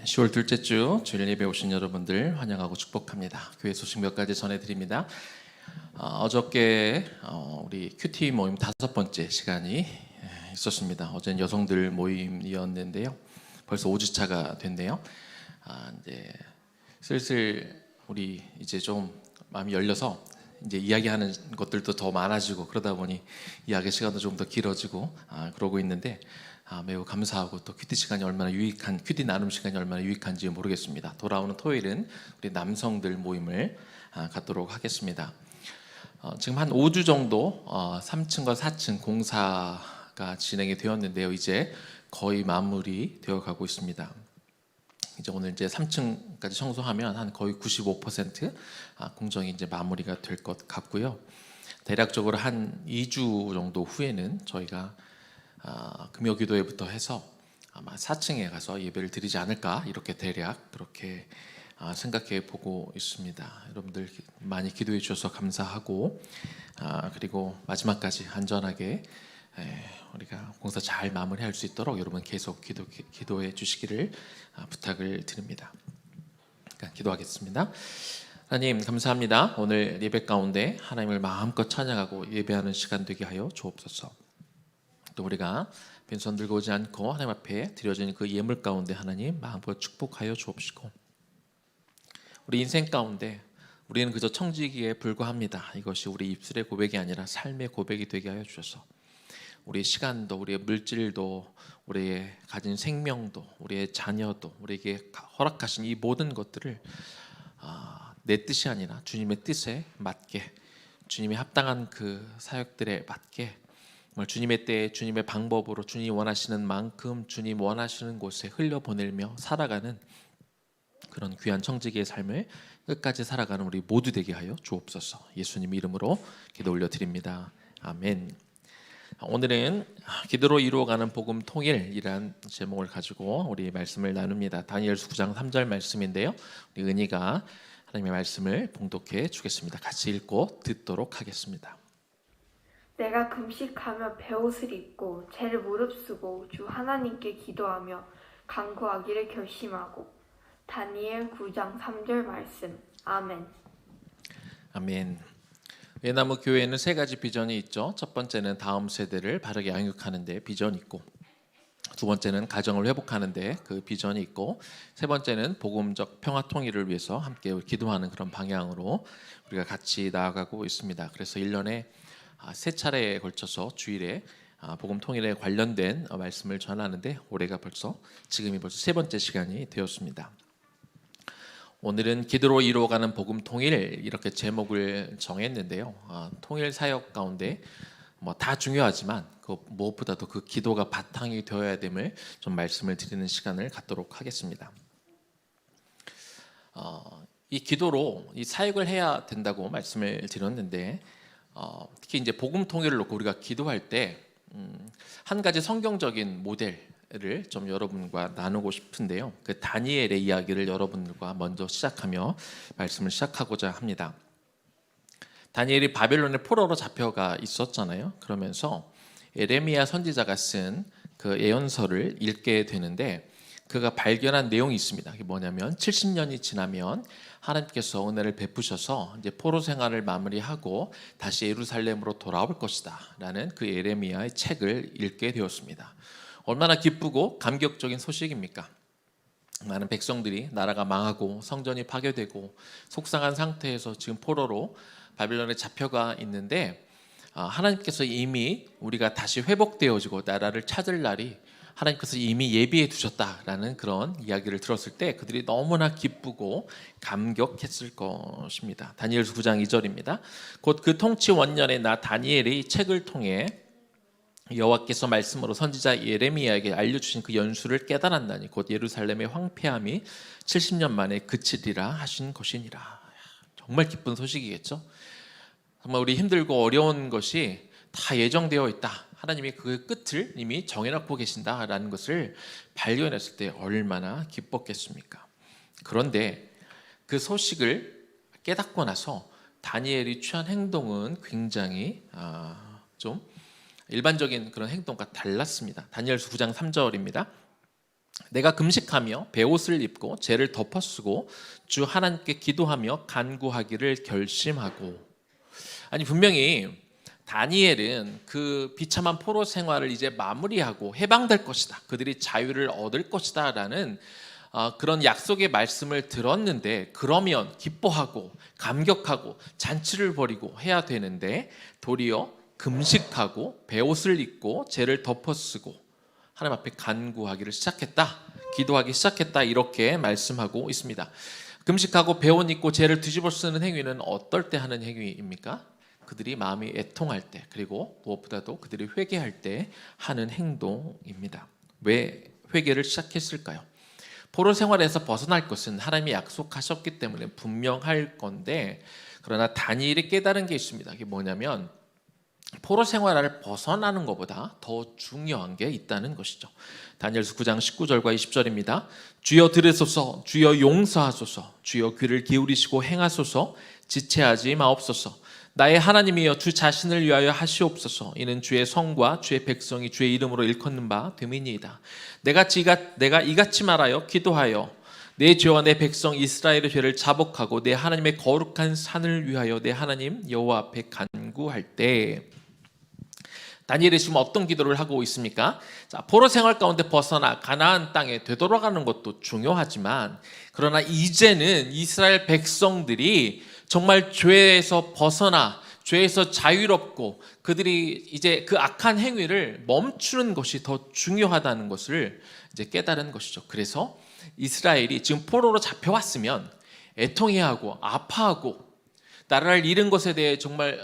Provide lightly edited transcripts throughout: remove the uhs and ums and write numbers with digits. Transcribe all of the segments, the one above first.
10월 둘째 주 주일 예배 오신 여러분들 환영하고 축복합니다. 교회 소식 몇 가지 전해드립니다. 어저께 우리 큐티 모임 5번째 시간이 있었습니다. 어제는 여성들 모임이었는데요. 벌써 5주차가 됐네요. 이제 슬슬 우리 이제 좀 마음이 열려서 이제 이야기하는 것들도 더 많아지고 그러다 보니 이야기 시간도 좀 더 길어지고 그러고 있는데 매우 감사하고 또 큐티 시간이 얼마나 유익한 큐티 나눔 시간이 얼마나 유익한지 모르겠습니다. 돌아오는 토요일은 우리 남성들 모임을 갖도록 하겠습니다. 지금 한 5주 정도 3층과 4층 공사가 진행이 되었는데요. 이제 거의 마무리 되어 가고 있습니다. 이제 오늘 이제 3층까지 청소하면 한 거의 95% 공정이 이제 마무리가 될 것 같고요. 대략적으로 한 2주 정도 후에는 저희가 금요기도회부터 해서 아마 4층에 가서 예배를 드리지 않을까 이렇게 대략 그렇게 생각해 보고 있습니다. 여러분들 많이 기도해 주셔서 감사하고 그리고 마지막까지 안전하게 우리가 공사 잘 마무리할 수 있도록 여러분 계속 기도해 주시기를 부탁을 드립니다. 기도하겠습니다. 하나님 감사합니다. 오늘 예배 가운데 하나님을 마음껏 찬양하고 예배하는 시간 되게 하여 주옵소서. 또 우리가 빈손 들고 오지 않고 하나님 앞에 드려지는 그 예물 가운데 하나님 마음껏 축복하여 주옵시고, 우리 인생 가운데 우리는 그저 청지기에 불과합니다. 이것이 우리 입술의 고백이 아니라 삶의 고백이 되게 하여 주셔서 우리의 시간도, 우리의 물질도, 우리의 가진 생명도, 우리의 자녀도, 우리에게 허락하신 이 모든 것들을 내 뜻이 아니라 주님의 뜻에 맞게, 주님의 합당한 그 사역들에 맞게 주님의 때에 주님의 방법으로 주님 원하시는 만큼 주님 원하시는 곳에 흘려보내며 살아가는 그런 귀한 청지기의 삶을 끝까지 살아가는 우리 모두 되게 하여 주옵소서. 예수님 이름으로 기도 올려드립니다. 아멘. 오늘은 기도로 이루어가는 복음 통일이란 제목을 가지고 우리 말씀을 나눕니다. 다니엘서 9장 3절 말씀인데요. 우리 은희가 하나님의 말씀을 봉독해 주겠습니다. 같이 읽고 듣도록 하겠습니다. 내가 금식하며 베옷을 입고 죄를 무릅쓰고 주 하나님께 기도하며 간구하기를 결심하고. 다니엘 9장 3절 말씀. 아멘. 아멘. 외나무 교회에는 3가지 비전이 있죠. 첫 번째는 다음 세대를 바르게 양육하는 데 비전이 있고, 두 번째는 가정을 회복하는 데 그 비전이 있고, 세 번째는 복음적 평화 통일을 위해서 함께 기도하는 그런 방향으로 우리가 같이 나아가고 있습니다. 그래서 1년에 3차례에 걸쳐서 주일에 복음 통일에 관련된 말씀을 전하는데 올해가 지금이 벌써 3번째 시간이 되었습니다. 오늘은 기도로 이루어가는 복음 통일 이렇게 제목을 정했는데요. 통일 사역 가운데 다 중요하지만 무엇보다도 그 기도가 바탕이 되어야 됨을 좀 말씀을 드리는 시간을 갖도록 하겠습니다. 이 기도로 이 사역을 해야 된다고 말씀을 드렸는데 특히 이제 복음 통일을 놓고 우리가 기도할 때 한 가지 성경적인 모델을 좀 여러분과 나누고 싶은데요. 그 다니엘의 이야기를 여러분들과 먼저 시작하며 말씀을 시작하고자 합니다. 다니엘이 바벨론의 포로로 잡혀가 있었잖아요. 그러면서 에레미야 선지자가 쓴 그 예언서를 읽게 되는데 그가 발견한 내용이 있습니다. 그게 뭐냐면 70년이 지나면 하나님께서 은혜를 베푸셔서 이제 포로 생활을 마무리하고 다시 예루살렘으로 돌아올 것이다 라는 그 예레미야의 책을 읽게 되었습니다. 얼마나 기쁘고 감격적인 소식입니까? 많은 백성들이 나라가 망하고 성전이 파괴되고 속상한 상태에서 지금 포로로 바벨론에 잡혀가 있는데 하나님께서 이미 우리가 다시 회복되어지고 나라를 찾을 날이 하나님께서 이미 예비해 두셨다라는 그런 이야기를 들었을 때 그들이 너무나 기쁘고 감격했을 것입니다. 다니엘서 9장 2절입니다. 곧 그 통치 원년에 나 다니엘이 책을 통해 여호와께서 말씀으로 선지자 예레미야에게 알려주신 그 연수를 깨달았나니 곧 예루살렘의 황폐함이 70년 만에 그치리라 하신 것이니라. 정말 기쁜 소식이겠죠. 정말 우리 힘들고 어려운 것이 다 예정되어 있다. 하나님이 그 끝을 이미 정해놓고 계신다라는 것을 발견했을 때 얼마나 기뻤겠습니까? 그런데 그 소식을 깨닫고 나서 다니엘이 취한 행동은 굉장히 좀 일반적인 그런 행동과 달랐습니다. 다니엘서 9장 3절입니다. 내가 금식하며 베옷을 입고 죄를 덮어쓰고 주 하나님께 기도하며 간구하기를 결심하고. 아니, 분명히 다니엘은 그 비참한 포로 생활을 이제 마무리하고 해방될 것이다, 그들이 자유를 얻을 것이다 라는 그런 약속의 말씀을 들었는데, 그러면 기뻐하고 감격하고 잔치를 벌이고 해야 되는데 도리어 금식하고 베옷을 입고 죄를 덮어쓰고 하나님 앞에 간구하기를 시작했다, 기도하기 시작했다, 이렇게 말씀하고 있습니다. 금식하고 베옷 입고 죄를 뒤집어 쓰는 행위는 어떨 때 하는 행위입니까? 그들이 마음이 애통할 때, 그리고 무엇보다도 그들이 회개할 때 하는 행동입니다. 왜 회개를 시작했을까요? 포로 생활에서 벗어날 것은 하나님이 약속하셨기 때문에 분명할 건데, 그러나 다니엘이 깨달은 게 있습니다. 그게 뭐냐면 포로 생활을 벗어나는 것보다 더 중요한 게 있다는 것이죠. 다니엘서 9장 19절과 20절입니다. 주여 들으소서, 주여 용서하소서, 주여 귀를 기울이시고 행하소서, 지체하지 마옵소서. 나의 하나님이여, 주 자신을 위하여 하시옵소서. 이는 주의 성과 주의 백성이 주의 이름으로 일컫는 바 됨이니이다. 내가 이같이 말하여 기도하여 내 죄와 내 백성 이스라엘의 죄를 자복하고 내 하나님의 거룩한 산을 위하여 내 하나님 여호와 앞에 간구할 때. 다니엘이 지금 어떤 기도를 하고 있습니까? 자, 포로 생활 가운데 벗어나 가나안 땅에 되돌아가는 것도 중요하지만, 그러나 이제는 이스라엘 백성들이 정말 죄에서 벗어나 죄에서 자유롭고 그들이 이제 그 악한 행위를 멈추는 것이 더 중요하다는 것을 이제 깨달은 것이죠. 그래서 이스라엘이 지금 포로로 잡혀왔으면 애통해하고 아파하고 나라를 잃은 것에 대해 정말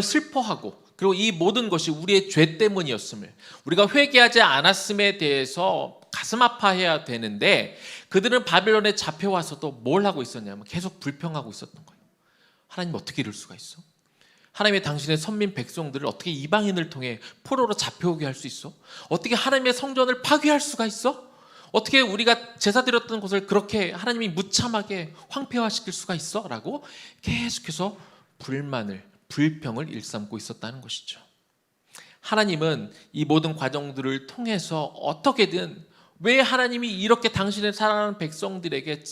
슬퍼하고, 그리고 이 모든 것이 우리의 죄 때문이었음을, 우리가 회개하지 않았음에 대해서 가슴 아파해야 되는데, 그들은 바벨론에 잡혀와서도 뭘 하고 있었냐면 계속 불평하고 있었던 거예요. 하나님 어떻게 이럴 수가 있어? 하나님의 당신의 선민 백성들을 어떻게 이방인을 통해 포로로 잡혀오게 할 수 있어? 어떻게 하나님의 성전을 파괴할 수가 있어? 어떻게 우리가 제사 드렸던 곳을 그렇게 하나님이 무참하게 황폐화시킬 수가 있어? 라고 계속해서 불평을 일삼고 있었다는 것이죠. 하나님은 이 모든 과정들을 통해서 어떻게든 왜 하나님이 이렇게 당신의 사랑하는 백성들에게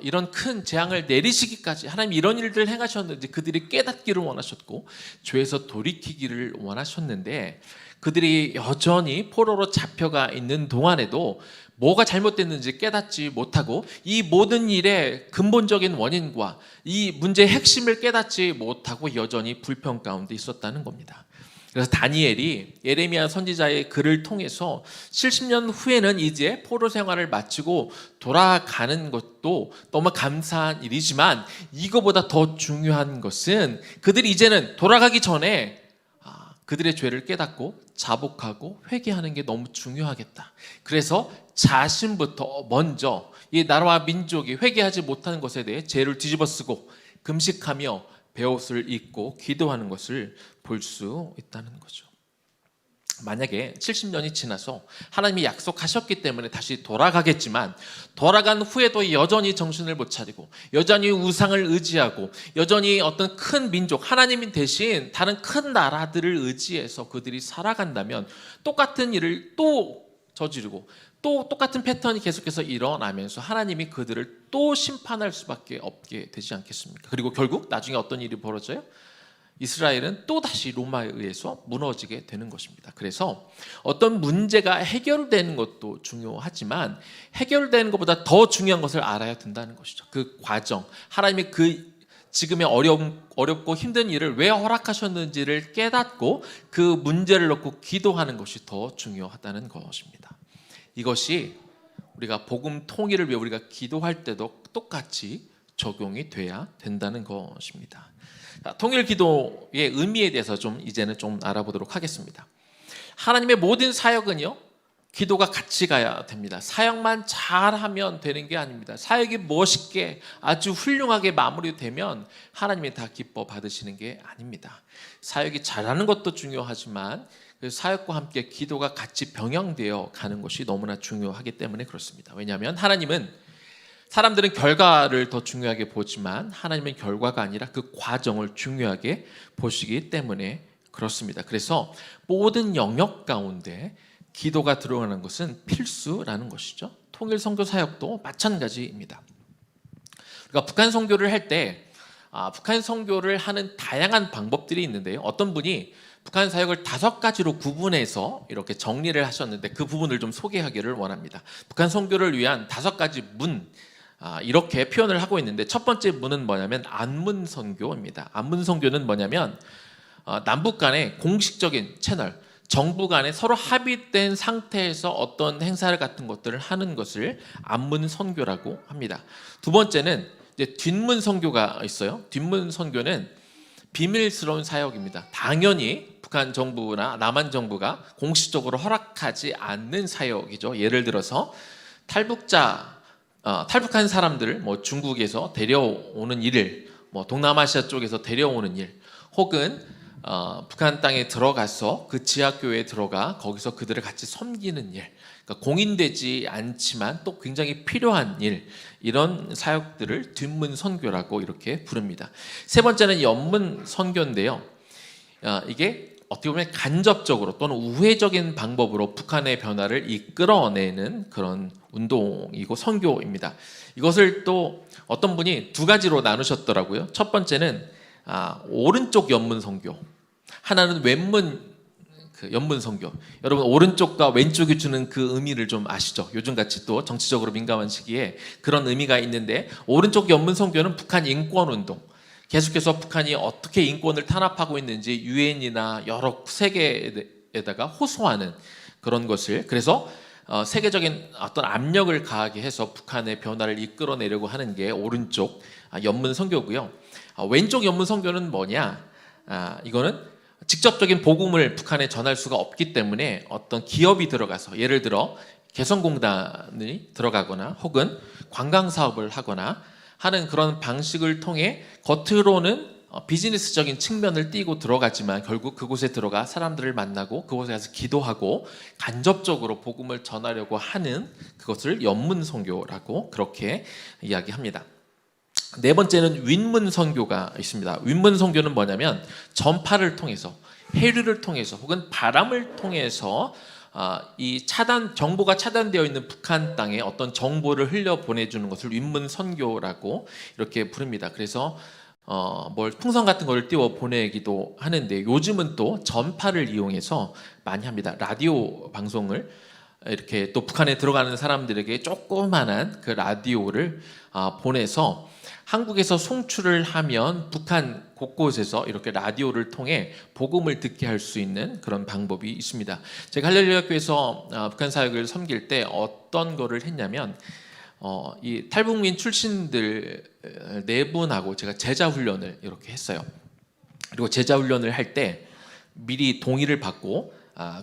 이런 큰 재앙을 내리시기까지 하나님이 이런 일들을 행하셨는지 그들이 깨닫기를 원하셨고 죄에서 돌이키기를 원하셨는데, 그들이 여전히 포로로 잡혀가 있는 동안에도 뭐가 잘못됐는지 깨닫지 못하고 이 모든 일의 근본적인 원인과 이 문제의 핵심을 깨닫지 못하고 여전히 불평 가운데 있었다는 겁니다. 그래서 다니엘이 예레미야 선지자의 글을 통해서 70년 후에는 이제 포로 생활을 마치고 돌아가는 것도 너무 감사한 일이지만, 이거보다 더 중요한 것은 그들이 이제는 돌아가기 전에 그들의 죄를 깨닫고 자복하고 회개하는 게 너무 중요하겠다. 그래서 자신부터 먼저 이 나라와 민족이 회개하지 못하는 것에 대해 죄를 뒤집어쓰고 금식하며 베옷을 입고 기도하는 것을 볼 수 있다는 거죠. 만약에 70년이 지나서 하나님이 약속하셨기 때문에 다시 돌아가겠지만, 돌아간 후에도 여전히 정신을 못 차리고 여전히 우상을 의지하고 여전히 어떤 큰 민족, 하나님 대신 다른 큰 나라들을 의지해서 그들이 살아간다면 똑같은 일을 또 저지르고 또 똑같은 패턴이 계속해서 일어나면서 하나님이 그들을 또 심판할 수밖에 없게 되지 않겠습니까? 그리고 결국 나중에 어떤 일이 벌어져요? 이스라엘은 또다시 로마에 의해서 무너지게 되는 것입니다. 그래서 어떤 문제가 해결되는 것도 중요하지만 해결되는 것보다 더 중요한 것을 알아야 된다는 것이죠. 그 과정, 하나님이 그 지금의 어렵고 힘든 일을 왜 허락하셨는지를 깨닫고 그 문제를 놓고 기도하는 것이 더 중요하다는 것입니다. 이것이 우리가 복음 통일을 위해 우리가 기도할 때도 똑같이 적용이 돼야 된다는 것입니다. 통일 기도의 의미에 대해서 이제는 좀 알아보도록 하겠습니다. 하나님의 모든 사역은요, 기도가 같이 가야 됩니다. 사역만 잘하면 되는 게 아닙니다. 사역이 멋있게 아주 훌륭하게 마무리되면 하나님이 다 기뻐 받으시는 게 아닙니다. 사역이 잘하는 것도 중요하지만 그 사역과 함께 기도가 같이 병행되어 가는 것이 너무나 중요하기 때문에 그렇습니다. 왜냐하면 사람들은 결과를 더 중요하게 보지만 하나님은 결과가 아니라 그 과정을 중요하게 보시기 때문에 그렇습니다. 그래서 모든 영역 가운데 기도가 들어가는 것은 필수라는 것이죠. 통일 선교 사역도 마찬가지입니다. 그러니까 북한 선교를 할 때 북한 선교를 하는 다양한 방법들이 있는데요. 어떤 분이 북한 사역을 5가지로 구분해서 이렇게 정리를 하셨는데 그 부분을 좀 소개하기를 원합니다. 북한 선교를 위한 5가지 문, 이렇게 표현을 하고 있는데, 첫 번째 문은 뭐냐면 안문 선교입니다. 안문 선교는 뭐냐면 남북 간의 공식적인 채널, 정부 간에 서로 합의된 상태에서 어떤 행사를 같은 것들을 하는 것을 안문 선교라고 합니다. 두 번째는 이제 뒷문 선교가 있어요. 뒷문 선교는 비밀스러운 사역입니다. 당연히 북한 정부나 남한 정부가 공식적으로 허락하지 않는 사역이죠. 예를 들어서 탈북한 사람들, 중국에서 데려오는 일, 동남아시아 쪽에서 데려오는 일, 혹은 북한 땅에 들어가서 그 지하교회에 들어가 거기서 그들을 같이 섬기는 일, 그러니까 공인되지 않지만 또 굉장히 필요한 일, 이런 사역들을 뒷문 선교라고 이렇게 부릅니다. 세 번째는 옆문 선교인데요. 이게 어떻게 보면 간접적으로 또는 우회적인 방법으로 북한의 변화를 이끌어내는 그런 운동이고 선교입니다. 이것을 또 어떤 분이 2가지로 나누셨더라고요. 첫 번째는 오른쪽 옆문 선교, 하나는 왼문 옆문 선교. 여러분, 오른쪽과 왼쪽이 주는 그 의미를 좀 아시죠? 요즘같이 또 정치적으로 민감한 시기에 그런 의미가 있는데, 오른쪽 옆문 선교는 북한 인권운동, 계속해서 북한이 어떻게 인권을 탄압하고 있는지 유엔이나 여러 세계에다가 호소하는 그런 것을, 그래서 세계적인 어떤 압력을 가하게 해서 북한의 변화를 이끌어내려고 하는 게 오른쪽 옆문 선교고요. 왼쪽 옆문 선교는 뭐냐? 이거는 직접적인 복음을 북한에 전할 수가 없기 때문에 어떤 기업이 들어가서, 예를 들어 개성공단이 들어가거나 혹은 관광사업을 하거나 하는 그런 방식을 통해 겉으로는 비즈니스적인 측면을 띠고 들어가지만 결국 그곳에 들어가 사람들을 만나고 그곳에 가서 기도하고 간접적으로 복음을 전하려고 하는 그것을 옆문 선교라고 그렇게 이야기합니다. 네 번째는 윗문 선교가 있습니다. 윗문 선교는 뭐냐면 전파를 통해서, 해류를 통해서 혹은 바람을 통해서 이 정보가 차단되어 있는 북한 땅에 어떤 정보를 흘려 보내주는 것을 윗문 선교라고 이렇게 부릅니다. 그래서 풍선 같은 거를 띄워 보내기도 하는데, 요즘은 또 전파를 이용해서 많이 합니다. 라디오 방송을 이렇게 또 북한에 들어가는 사람들에게 조그만한 그 라디오를 보내서 한국에서 송출을 하면 북한 곳곳에서 이렇게 라디오를 통해 복음을 듣게 할 수 있는 그런 방법이 있습니다. 제가 할렐루야 교회에서 북한 사역을 섬길 때 어떤 거를 했냐면, 이 탈북민 출신들 4분하고 제가 제자 훈련을 이렇게 했어요. 그리고 제자 훈련을 할 때 미리 동의를 받고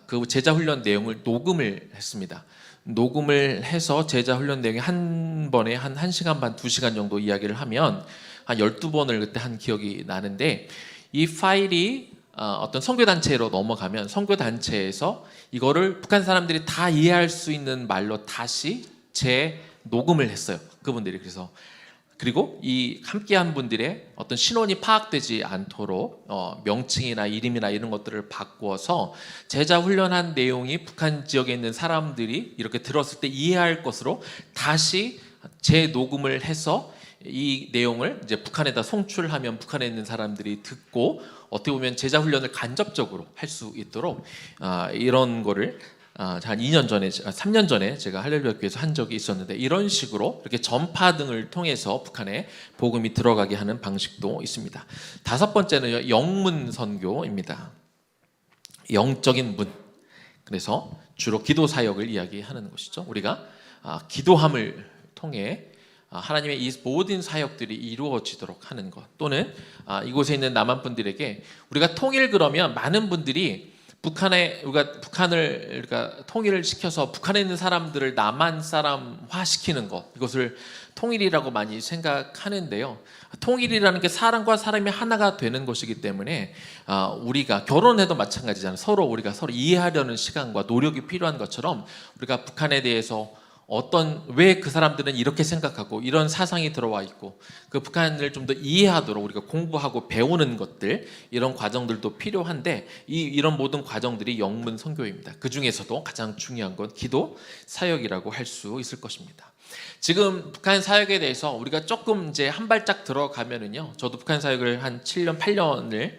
그 제자 훈련 내용을 녹음을 했습니다. 녹음을 해서 제자 훈련 내용이 한 번에 한 1시간 반, 2시간 정도 이야기를 하면 한 12번을 그때 한 기억이 나는데, 이 파일이 어떤 선교단체로 넘어가면 선교단체에서 이거를 북한 사람들이 다 이해할 수 있는 말로 다시 재녹음을 했어요. 그분들이. 그리고 이 함께한 분들의 어떤 신원이 파악되지 않도록 명칭이나 이름이나 이런 것들을 바꾸어서 제자 훈련한 내용이 북한 지역에 있는 사람들이 이렇게 들었을 때 이해할 것으로 다시 재녹음을 해서 이 내용을 이제 북한에다 송출하면 북한에 있는 사람들이 듣고 어떻게 보면 제자 훈련을 간접적으로 할 수 있도록 이런 거를 한 2년 전에, 3년 전에 제가 할렐루야 교회에서 한 적이 있었는데, 이런 식으로 이렇게 전파 등을 통해서 북한에 복음이 들어가게 하는 방식도 있습니다. 5번째는 영문 선교입니다. 영적인 문. 그래서 주로 기도 사역을 이야기하는 것이죠. 우리가 기도함을 통해 하나님의 이 모든 사역들이 이루어지도록 하는 것, 또는 이곳에 있는 남한 분들에게 우리가 통일, 그러면 많은 분들이 우리가 북한을 통일을 시켜서 북한에 있는 사람들을 남한 사람화 시키는 것, 이것을 통일이라고 많이 생각하는데요. 통일이라는 게 사람과 사람이 하나가 되는 것이기 때문에 우리가 결혼해도 마찬가지잖아요. 우리가 서로 이해하려는 시간과 노력이 필요한 것처럼 우리가 북한에 대해서 왜 그 사람들은 이렇게 생각하고 이런 사상이 들어와 있고 그 북한을 좀 더 이해하도록 우리가 공부하고 배우는 것들, 이런 과정들도 필요한데 이런 모든 과정들이 영문 선교입니다. 그 중에서도 가장 중요한 건 기도 사역이라고 할 수 있을 것입니다. 지금 북한 사역에 대해서 우리가 조금 이제 한 발짝 들어가면은요, 저도 북한 사역을 한 7년 8년을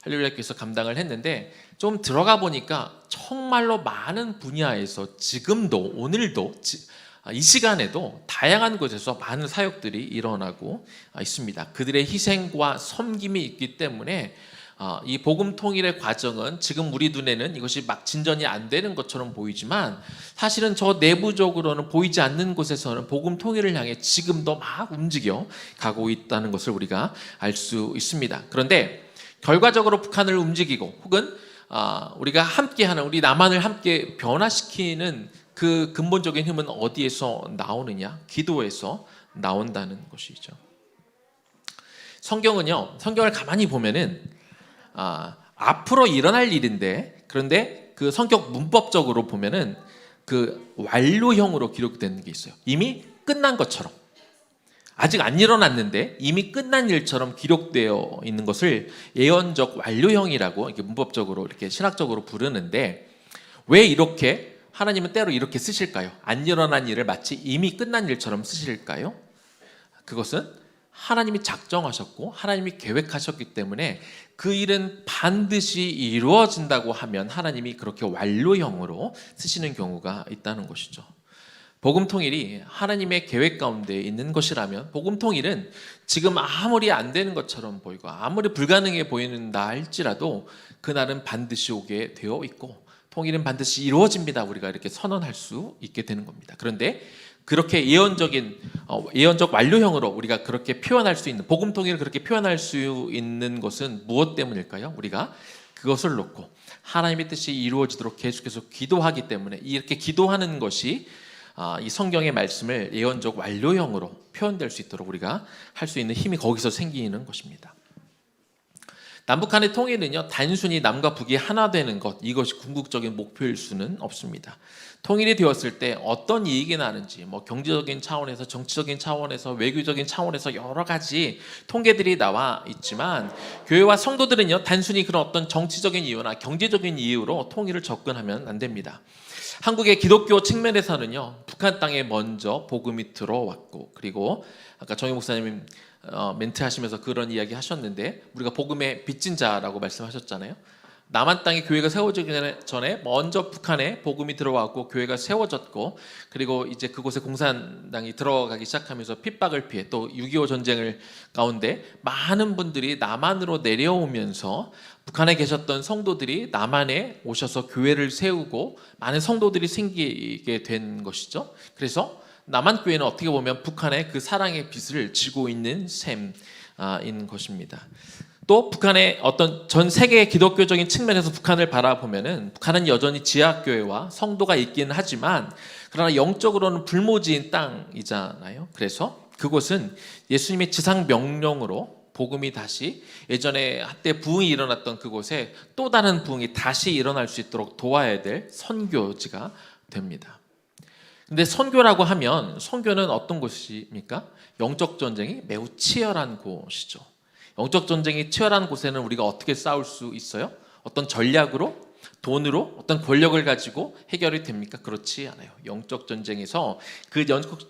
한류일학교에서 감당을 했는데, 좀 들어가 보니까 정말로 많은 분야에서 지금도 오늘도 이 시간에도 다양한 곳에서 많은 사역들이 일어나고 있습니다. 그들의 희생과 섬김이 있기 때문에 이 복음 통일의 과정은 지금 우리 눈에는 이것이 막 진전이 안 되는 것처럼 보이지만, 사실은 저 내부적으로는 보이지 않는 곳에서는 복음 통일을 향해 지금도 막 움직여 가고 있다는 것을 우리가 알 수 있습니다. 그런데 결과적으로 북한을 움직이고 혹은 우리가 함께하는, 우리 남한을 함께 변화시키는 그 근본적인 힘은 어디에서 나오느냐? 기도에서 나온다는 것이죠. 성경을 가만히 보면은 앞으로 일어날 일인데, 그런데 그 성격 문법적으로 보면은 그 완료형으로 기록된 게 있어요. 이미 끝난 것처럼, 아직 안 일어났는데 이미 끝난 일처럼 기록되어 있는 것을 예언적 완료형이라고 이렇게 문법적으로 이렇게 신학적으로 부르는데, 왜 이렇게 하나님은 때로 이렇게 쓰실까요? 안 일어난 일을 마치 이미 끝난 일처럼 쓰실까요? 그것은 하나님이 작정하셨고 하나님이 계획하셨기 때문에 그 일은 반드시 이루어진다고 하면 하나님이 그렇게 완료형으로 쓰시는 경우가 있다는 것이죠. 복음 통일이 하나님의 계획 가운데 있는 것이라면, 복음 통일은 지금 아무리 안 되는 것처럼 보이고 아무리 불가능해 보이는다 할지라도 그날은 반드시 오게 되어 있고 통일은 반드시 이루어집니다. 우리가 이렇게 선언할 수 있게 되는 겁니다. 그런데 그렇게 예언적 완료형으로 우리가 그렇게 표현할 수 있는, 복음 통일을 그렇게 표현할 수 있는 것은 무엇 때문일까요? 우리가 그것을 놓고 하나님의 뜻이 이루어지도록 계속해서 기도하기 때문에, 이렇게 기도하는 것이 이 성경의 말씀을 예언적 완료형으로 표현될 수 있도록 우리가 할 수 있는 힘이 거기서 생기는 것입니다. 남북한의 통일은요, 단순히 남과 북이 하나 되는 것, 이것이 궁극적인 목표일 수는 없습니다. 통일이 되었을 때 어떤 이익이 나는지, 경제적인 차원에서, 정치적인 차원에서, 외교적인 차원에서 여러 가지 통계들이 나와 있지만, 교회와 성도들은요, 단순히 그런 어떤 정치적인 이유나 경제적인 이유로 통일을 접근하면 안 됩니다. 한국의 기독교 측면에서는요, 북한 땅에 먼저 복음이 들어왔고, 그리고 아까 정희 목사님 멘트 하시면서 그런 이야기 하셨는데, 우리가 복음의 빚진 자라고 말씀하셨잖아요. 남한 땅에 교회가 세워지기 전에 먼저 북한에 복음이 들어왔고 교회가 세워졌고, 그리고 이제 그곳에 공산당이 들어가기 시작하면서 핍박을 피해 또 6.25 전쟁을 가운데 많은 분들이 남한으로 내려오면서 북한에 계셨던 성도들이 남한에 오셔서 교회를 세우고 많은 성도들이 생기게 된 것이죠. 그래서 남한 교회는 어떻게 보면 북한의 그 사랑의 빚을 지고 있는 셈인 것입니다. 또 북한의 어떤 전 세계의 기독교적인 측면에서 북한을 바라보면은, 북한은 여전히 지하교회와 성도가 있기는 하지만 그러나 영적으로는 불모지인 땅이잖아요. 그래서 그곳은 예수님의 지상 명령으로 복음이 다시, 예전에 한때 부흥이 일어났던 그곳에 또 다른 부흥이 다시 일어날 수 있도록 도와야 될 선교지가 됩니다. 근데 선교라고 하면, 선교는 어떤 곳입니까? 영적 전쟁이 매우 치열한 곳이죠. 영적 전쟁이 치열한 곳에는 우리가 어떻게 싸울 수 있어요? 어떤 전략으로, 돈으로, 어떤 권력을 가지고 해결이 됩니까? 그렇지 않아요. 영적 전쟁에서, 그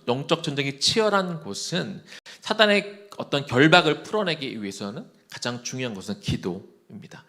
영적 전쟁이 치열한 곳은 사단의 어떤 결박을 풀어내기 위해서는 가장 중요한 것은 기도입니다.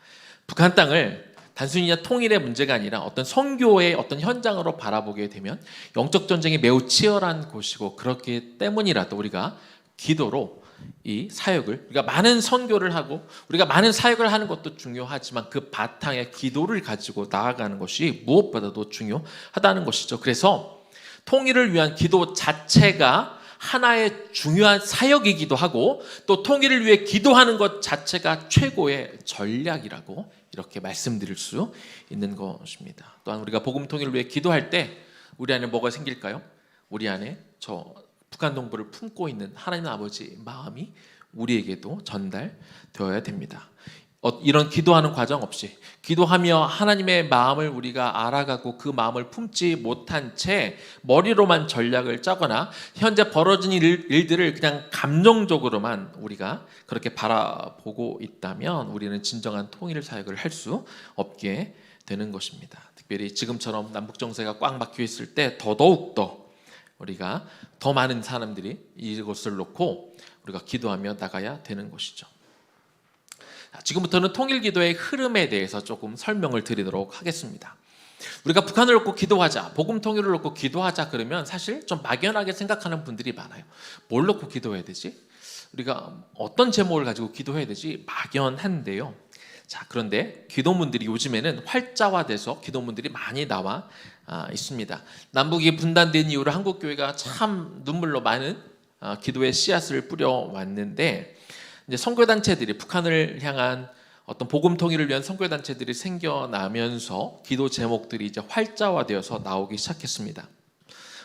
북한 땅을 단순히 통일의 문제가 아니라 어떤 선교의 어떤 현장으로 바라보게 되면 영적 전쟁이 매우 치열한 곳이고, 그렇기 때문이라도 우리가 기도로 이 사역을, 우리가 많은 선교를 하고 우리가 많은 사역을 하는 것도 중요하지만 그 바탕에 기도를 가지고 나아가는 것이 무엇보다도 중요하다는 것이죠. 그래서 통일을 위한 기도 자체가 하나의 중요한 사역이기도 하고, 또 통일을 위해 기도하는 것 자체가 최고의 전략이라고 이렇게 말씀드릴 수 있는 것입니다. 또한 우리가 복음 통일을 위해 기도할 때 우리 안에 뭐가 생길까요? 우리 안에 저 북한 동포를 품고 있는 하나님 아버지의 마음이 우리에게도 전달되어야 됩니다. 이런 기도하는 과정 없이 기도하며 하나님의 마음을 우리가 알아가고 그 마음을 품지 못한 채 머리로만 전략을 짜거나 현재 벌어진 일들을 그냥 감정적으로만 우리가 그렇게 바라보고 있다면 우리는 진정한 통일 사역을 할 수 없게 되는 것입니다. 특별히 지금처럼 남북 정세가 꽉 막혀 있을 때 더더욱더 우리가 더 많은 사람들이 이것을 놓고 우리가 기도하며 나가야 되는 것이죠. 지금부터는 통일기도의 흐름에 대해서 조금 설명을 드리도록 하겠습니다. 우리가 북한을 놓고 기도하자, 복음 통일을 놓고 기도하자 그러면 사실 좀 막연하게 생각하는 분들이 많아요. 뭘 놓고 기도해야 되지? 우리가 어떤 제목을 가지고 기도해야 되지? 막연한데요. 자, 그런데 기도문들이 요즘에는 활자화돼서 기도문들이 많이 나와 있습니다. 남북이 분단된 이후로 한국교회가 참 눈물로 많은 기도의 씨앗을 뿌려왔는데 이제 선교단체들이 북한을 향한 어떤 복음 통일을 위한 선교단체들이 생겨나면서 기도 제목들이 이제 활자화되어서 나오기 시작했습니다.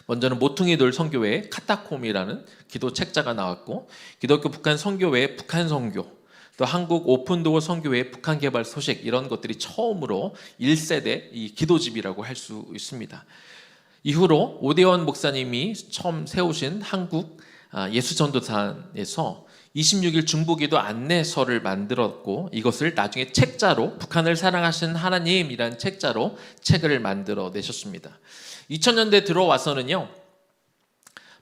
먼저는 모퉁이돌 선교회 카타콤이라는 기도 책자가 나왔고, 기독교 북한 선교회 북한 선교, 또 한국 오픈도어 선교회 북한 개발 소식, 이런 것들이 처음으로 1세대 이 기도집이라고 할 수 있습니다. 이후로 오대원 목사님이 처음 세우신 한국 예수전도단에서 26일 중보기도 안내서를 만들었고, 이것을 나중에 책자로 북한을 사랑하신 하나님이란 책자로 책을 만들어 내셨습니다. 2000년대 들어와서는요,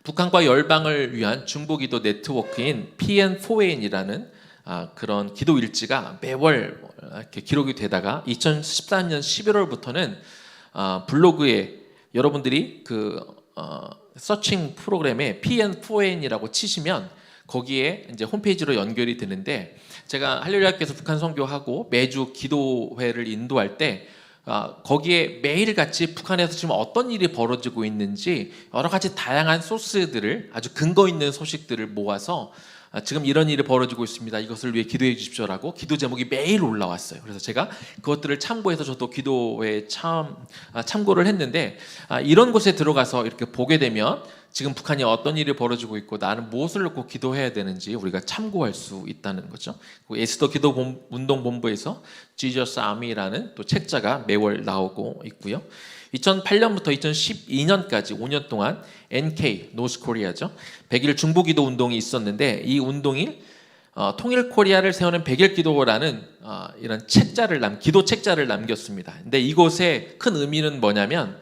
북한과 열방을 위한 중보기도 네트워크인 PN4N이라는 그런 기도 일지가 매월 이렇게 기록이 되다가 2013년 11월부터는 블로그에 여러분들이 서칭 프로그램에 PN4N이라고 치시면 거기에 이제 홈페이지로 연결이 되는데, 제가 할렐루야께서 북한 선교하고 매주 기도회를 인도할 때 거기에 매일같이 북한에서 지금 어떤 일이 벌어지고 있는지 여러 가지 다양한 소스들을, 아주 근거 있는 소식들을 모아서 지금 이런 일이 벌어지고 있습니다, 이것을 위해 기도해 주십시오라고 기도 제목이 매일 올라왔어요. 그래서 제가 그것들을 참고해서 저도 기도회에 참고를 했는데, 이런 곳에 들어가서 이렇게 보게 되면 지금 북한이 어떤 일이 벌어지고 있고 나는 무엇을 놓고 기도해야 되는지 우리가 참고할 수 있다는 거죠. 에스더 기도 운동본부에서 Jesus Army라는 또 책자가 매월 나오고 있고요. 2008년부터 2012년까지 5년 동안 NK, 노스 코리아죠, 100일 중보기도 운동이 있었는데, 이 운동이 통일 코리아를 세우는 100일 기도라는 이런 기도 책자를 남겼습니다. 근데 이곳의 큰 의미는 뭐냐면,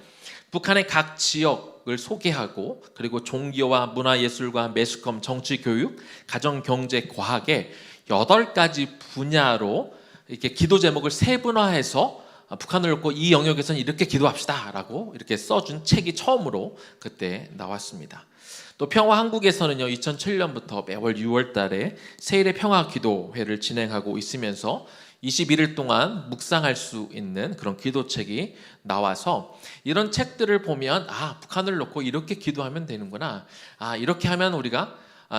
북한의 각 지역을 소개하고, 그리고 종교와 문화예술과 매스컴, 정치, 교육, 가정, 경제, 과학의 8가지 분야로 이렇게 기도 제목을 세분화해서 북한을 놓고 이 영역에서는 이렇게 기도합시다 라고 이렇게 써준 책이 처음으로 그때 나왔습니다. 또 평화한국에서는요, 2007년부터 매월 6월 달에 세일의 평화기도회를 진행하고 있으면서 21일 동안 묵상할 수 있는 그런 기도책이 나와서, 이런 책들을 보면 북한을 놓고 이렇게 기도하면 되는구나, 이렇게 하면 우리가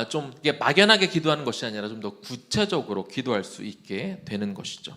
좀 이게 막연하게 기도하는 것이 아니라 좀 더 구체적으로 기도할 수 있게 되는 것이죠.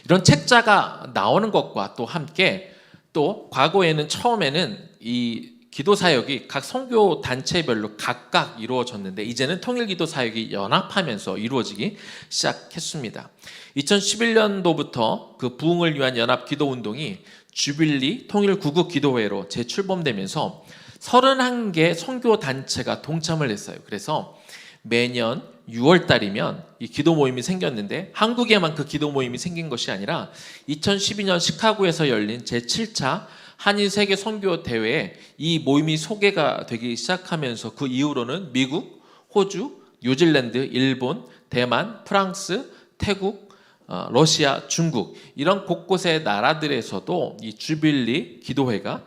이런 책자가 나오는 것과 또 함께, 또 과거에는 처음에는 이 기도 사역이 각 선교 단체별로 각각 이루어졌는데, 이제는 통일기도 사역이 연합하면서 이루어지기 시작했습니다. 2011년도부터 그 부흥을 위한 연합 기도 운동이 주빌리 통일 구국 기도회로 재출범되면서 31개 선교 단체가 동참을 했어요. 그래서 매년 6월 달이면 이 기도 모임이 생겼는데, 한국에만 그 기도 모임이 생긴 것이 아니라 2012년 시카고에서 열린 제7차 한인 세계 선교 대회에 이 모임이 소개가 되기 시작하면서, 그 이후로는 미국, 호주, 뉴질랜드, 일본, 대만, 프랑스, 태국, 러시아, 중국, 이런 곳곳의 나라들에서도 이 주빌리 기도회가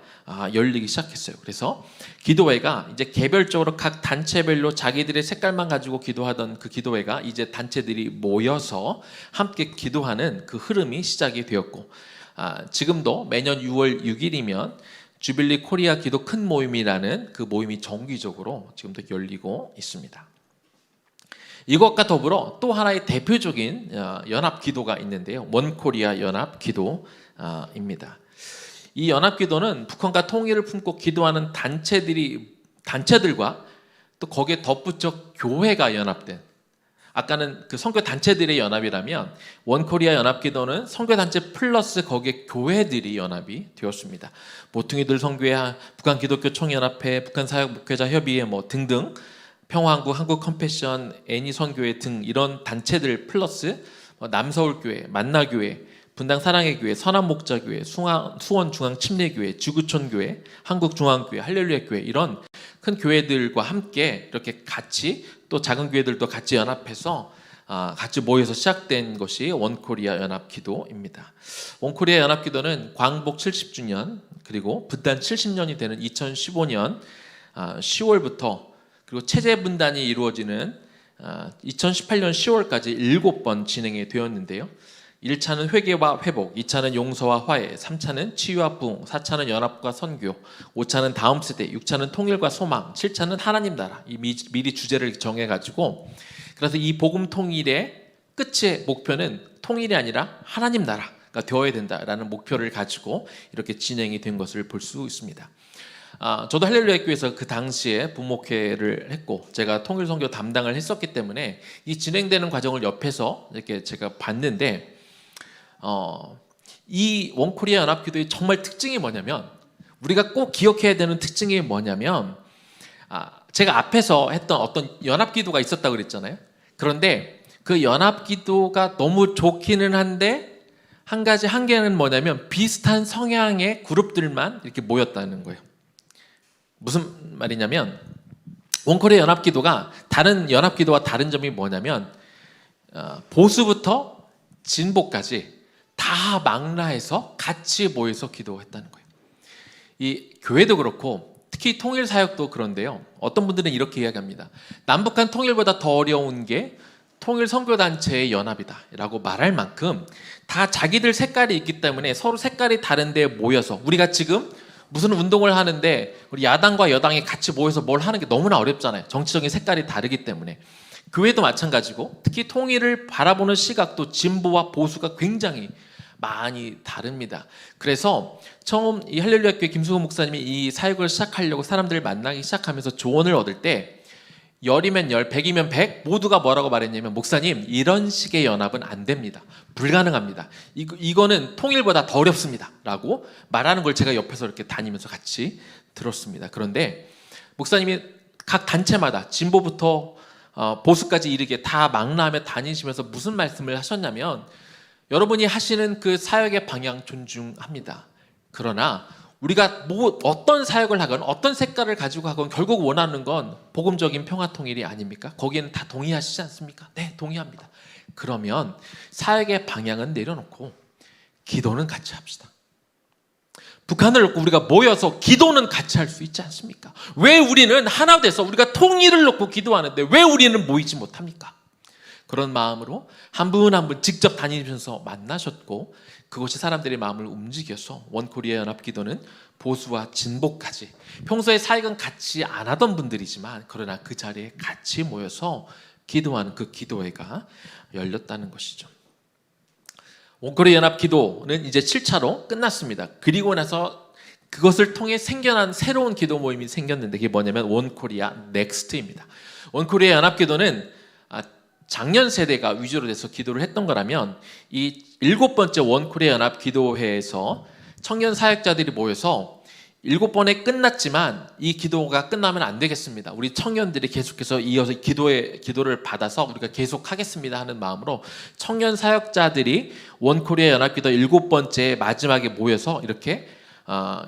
열리기 시작했어요. 그래서 기도회가 이제 개별적으로 각 단체별로 자기들의 색깔만 가지고 기도하던 그 기도회가 이제 단체들이 모여서 함께 기도하는 그 흐름이 시작이 되었고, 지금도 매년 6월 6일이면 주빌리 코리아 기도 큰 모임이라는 그 모임이 정기적으로 지금도 열리고 있습니다. 이것과 더불어 또 하나의 대표적인 연합 기도가 있는데요, 원코리아 연합 기도입니다. 이 연합 기도는 북한과 통일을 품고 기도하는 단체들과 또 거기에 덧붙여 교회가 연합된 아까는 그 선교 단체들의 연합이라면 원코리아 연합기도는 선교 단체 플러스 거기에 교회들이 연합이 되었습니다. 모퉁이들 선교회, 북한 기독교 총연합회, 북한 사역 목회자 협의회 뭐 등등, 평화한국, 한국 컴패션, 애니 선교회 등 이런 단체들 플러스 남서울교회, 만나교회, 분당 사랑의 교회, 선한목자교회, 수원중앙침례교회, 지구촌교회, 한국중앙교회, 할렐루야교회 이런 큰 교회들과 함께 이렇게 같이 또 작은 교회들도 같이 연합해서 같이 모여서 시작된 것이 원코리아 연합기도입니다. 원코리아 연합기도는 광복 70주년 그리고 분단 70년이 되는 2015년 10월부터 그리고 체제 분단이 이루어지는 2018년 10월까지 7번 진행이 되었는데요. 1차는 회개와 회복, 2차는 용서와 화해, 3차는 치유와 부흥, 4차는 연합과 선교, 5차는 다음 세대, 6차는 통일과 소망, 7차는 하나님 나라. 이 미리 주제를 정해가지고 그래서 이 복음 통일의 끝의 목표는 통일이 아니라 하나님 나라가 되어야 된다라는 목표를 가지고 이렇게 진행이 된 것을 볼 수 있습니다. 저도 할렐루야 교회에서 그 당시에 부목회를 했고 제가 통일선교 담당을 했었기 때문에 이 진행되는 과정을 옆에서 이렇게 제가 봤는데 이 원코리아 연합기도의 정말 특징이 뭐냐면 우리가 꼭 기억해야 되는 특징이 뭐냐면 제가 앞에서 했던 어떤 연합기도가 있었다고 그랬잖아요. 그런데 그 연합기도가 너무 좋기는 한데 한 가지 한계는 뭐냐면 비슷한 성향의 그룹들만 이렇게 모였다는 거예요. 무슨 말이냐면 원코리아 연합기도가 다른 연합기도와 다른 점이 뭐냐면 보수부터 진보까지 다 망라해서 같이 모여서 기도했다는 거예요. 이 교회도 그렇고 특히 통일사역도 그런데요. 어떤 분들은 이렇게 이야기합니다. 남북한 통일보다 더 어려운 게 통일선교단체의 연합이다 라고 말할 만큼 다 자기들 색깔이 있기 때문에 서로 색깔이 다른데 모여서 우리가 지금 무슨 운동을 하는데 우리 야당과 여당이 같이 모여서 뭘 하는 게 너무나 어렵잖아요. 정치적인 색깔이 다르기 때문에. 교회도 마찬가지고 특히 통일을 바라보는 시각도 진보와 보수가 굉장히 많이 다릅니다. 그래서 처음 이 할렐루야 교회 김수호 목사님이 이 사역을 시작하려고 사람들을 만나기 시작하면서 조언을 얻을 때 10이면 10, 100이면 100 모두가 뭐라고 말했냐면 목사님 이런 식의 연합은 안 됩니다. 불가능합니다. 이거는 통일보다 더 어렵습니다. 라고 말하는 걸 제가 옆에서 이렇게 다니면서 같이 들었습니다. 그런데 목사님이 각 단체마다 진보부터 보수까지 이르게 다 망라하며 다니시면서 무슨 말씀을 하셨냐면 여러분이 하시는 그 사역의 방향 존중합니다. 그러나 우리가 어떤 사역을 하건 어떤 색깔을 가지고 하건 결국 원하는 건 복음적인 평화통일이 아닙니까? 거기에는 다 동의하시지 않습니까? 네, 동의합니다. 그러면 사역의 방향은 내려놓고 기도는 같이 합시다. 북한을 놓고 우리가 모여서 기도는 같이 할 수 있지 않습니까? 왜 우리는 하나 돼서 우리가 통일을 놓고 기도하는데 왜 우리는 모이지 못합니까? 그런 마음으로 한 분 한 분 직접 다니면서 만나셨고 그것이 사람들의 마음을 움직여서 원코리아 연합기도는 보수와 진보까지 평소에 사역은 같이 안 하던 분들이지만 그러나 그 자리에 같이 모여서 기도하는 그 기도회가 열렸다는 것이죠. 원코리아 연합기도는 이제 7차로 끝났습니다. 그리고 나서 그것을 통해 생겨난 새로운 기도 모임이 생겼는데 그게 뭐냐면 원코리아 넥스트입니다. 원코리아 연합기도는 작년 세대가 위주로 돼서 기도를 했던 거라면 이 7번째 원코리아 연합기도회에서 청년 사역자들이 모여서 7번에 끝났지만 이 기도가 끝나면 안 되겠습니다. 우리 청년들이 계속해서 이어서 기도를 받아서 우리가 계속하겠습니다 하는 마음으로 청년 사역자들이 원코리아 연합기도 7번째 마지막에 모여서 이렇게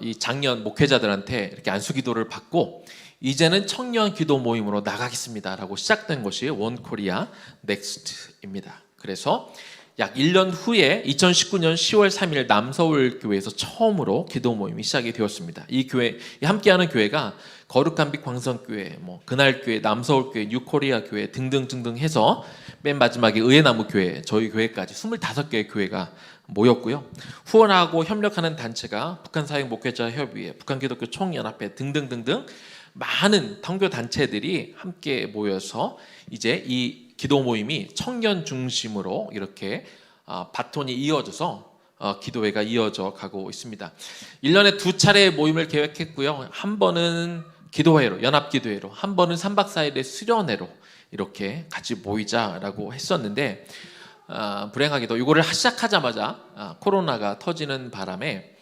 이 작년 목회자들한테 이렇게 안수기도를 받고 이제는 청년 기도 모임으로 나가겠습니다라고 시작된 것이 원코리아 넥스트입니다. 그래서 약 1년 후에 2019년 10월 3일 남서울 교회에서 처음으로 기도 모임이 시작이 되었습니다. 이 교회 함께하는 교회가 거룩한 빛 광성교회, 그날 교회, 남서울 교회, 뉴코리아 교회 등등등등 해서 맨 마지막에 의회나무 교회, 저희 교회까지 25개의 교회가 모였고요. 후원하고 협력하는 단체가 북한 사역 목회자 협의회, 북한 기독교 총연합회 등등등등 많은 선교 단체들이 함께 모여서 이제 이 기도 모임이 청년 중심으로 이렇게 바톤이 이어져서 기도회가 이어져 가고 있습니다. 1년에 2차례 모임을 계획했고요. 한 번은 기도회로, 연합기도회로, 한 번은 3박 4일의 수련회로 이렇게 같이 모이자라고 했었는데 불행하게도 이거를 시작하자마자 코로나가 터지는 바람에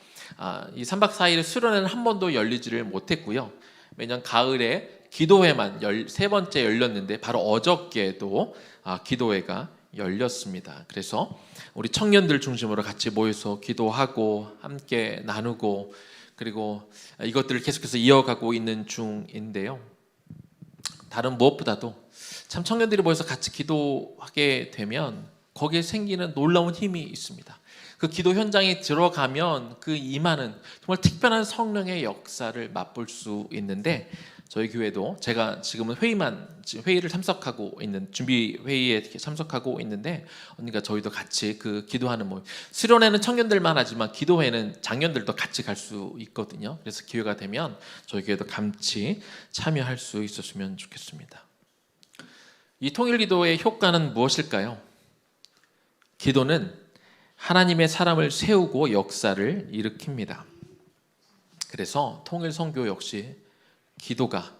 이 3박 4일 수련회는 한 번도 열리지를 못했고요. 매년 가을에 기도회만 13번째 열렸는데 바로 어저께도 기도회가 열렸습니다. 그래서 우리 청년들 중심으로 같이 모여서 기도하고 함께 나누고 그리고 이것들을 계속해서 이어가고 있는 중인데요. 다른 무엇보다도 참 청년들이 모여서 같이 기도하게 되면 거기에 생기는 놀라운 힘이 있습니다. 그 기도 현장에 들어가면 그 임하는 정말 특별한 성령의 역사를 맛볼 수 있는데 저희 교회도 제가 지금은 회의를 참석하고 있는 준비 회의에 참석하고 있는데 언니가 저희도 같이 그 기도하는 모임 수련회는 청년들만 하지만 기도회는 장년들도 같이 갈 수 있거든요. 그래서 기회가 되면 저희 교회도 같이 참여할 수 있었으면 좋겠습니다. 이 통일기도의 효과는 무엇일까요? 기도는 하나님의 사람을 세우고 역사를 일으킵니다. 그래서 통일선교 역시 기도가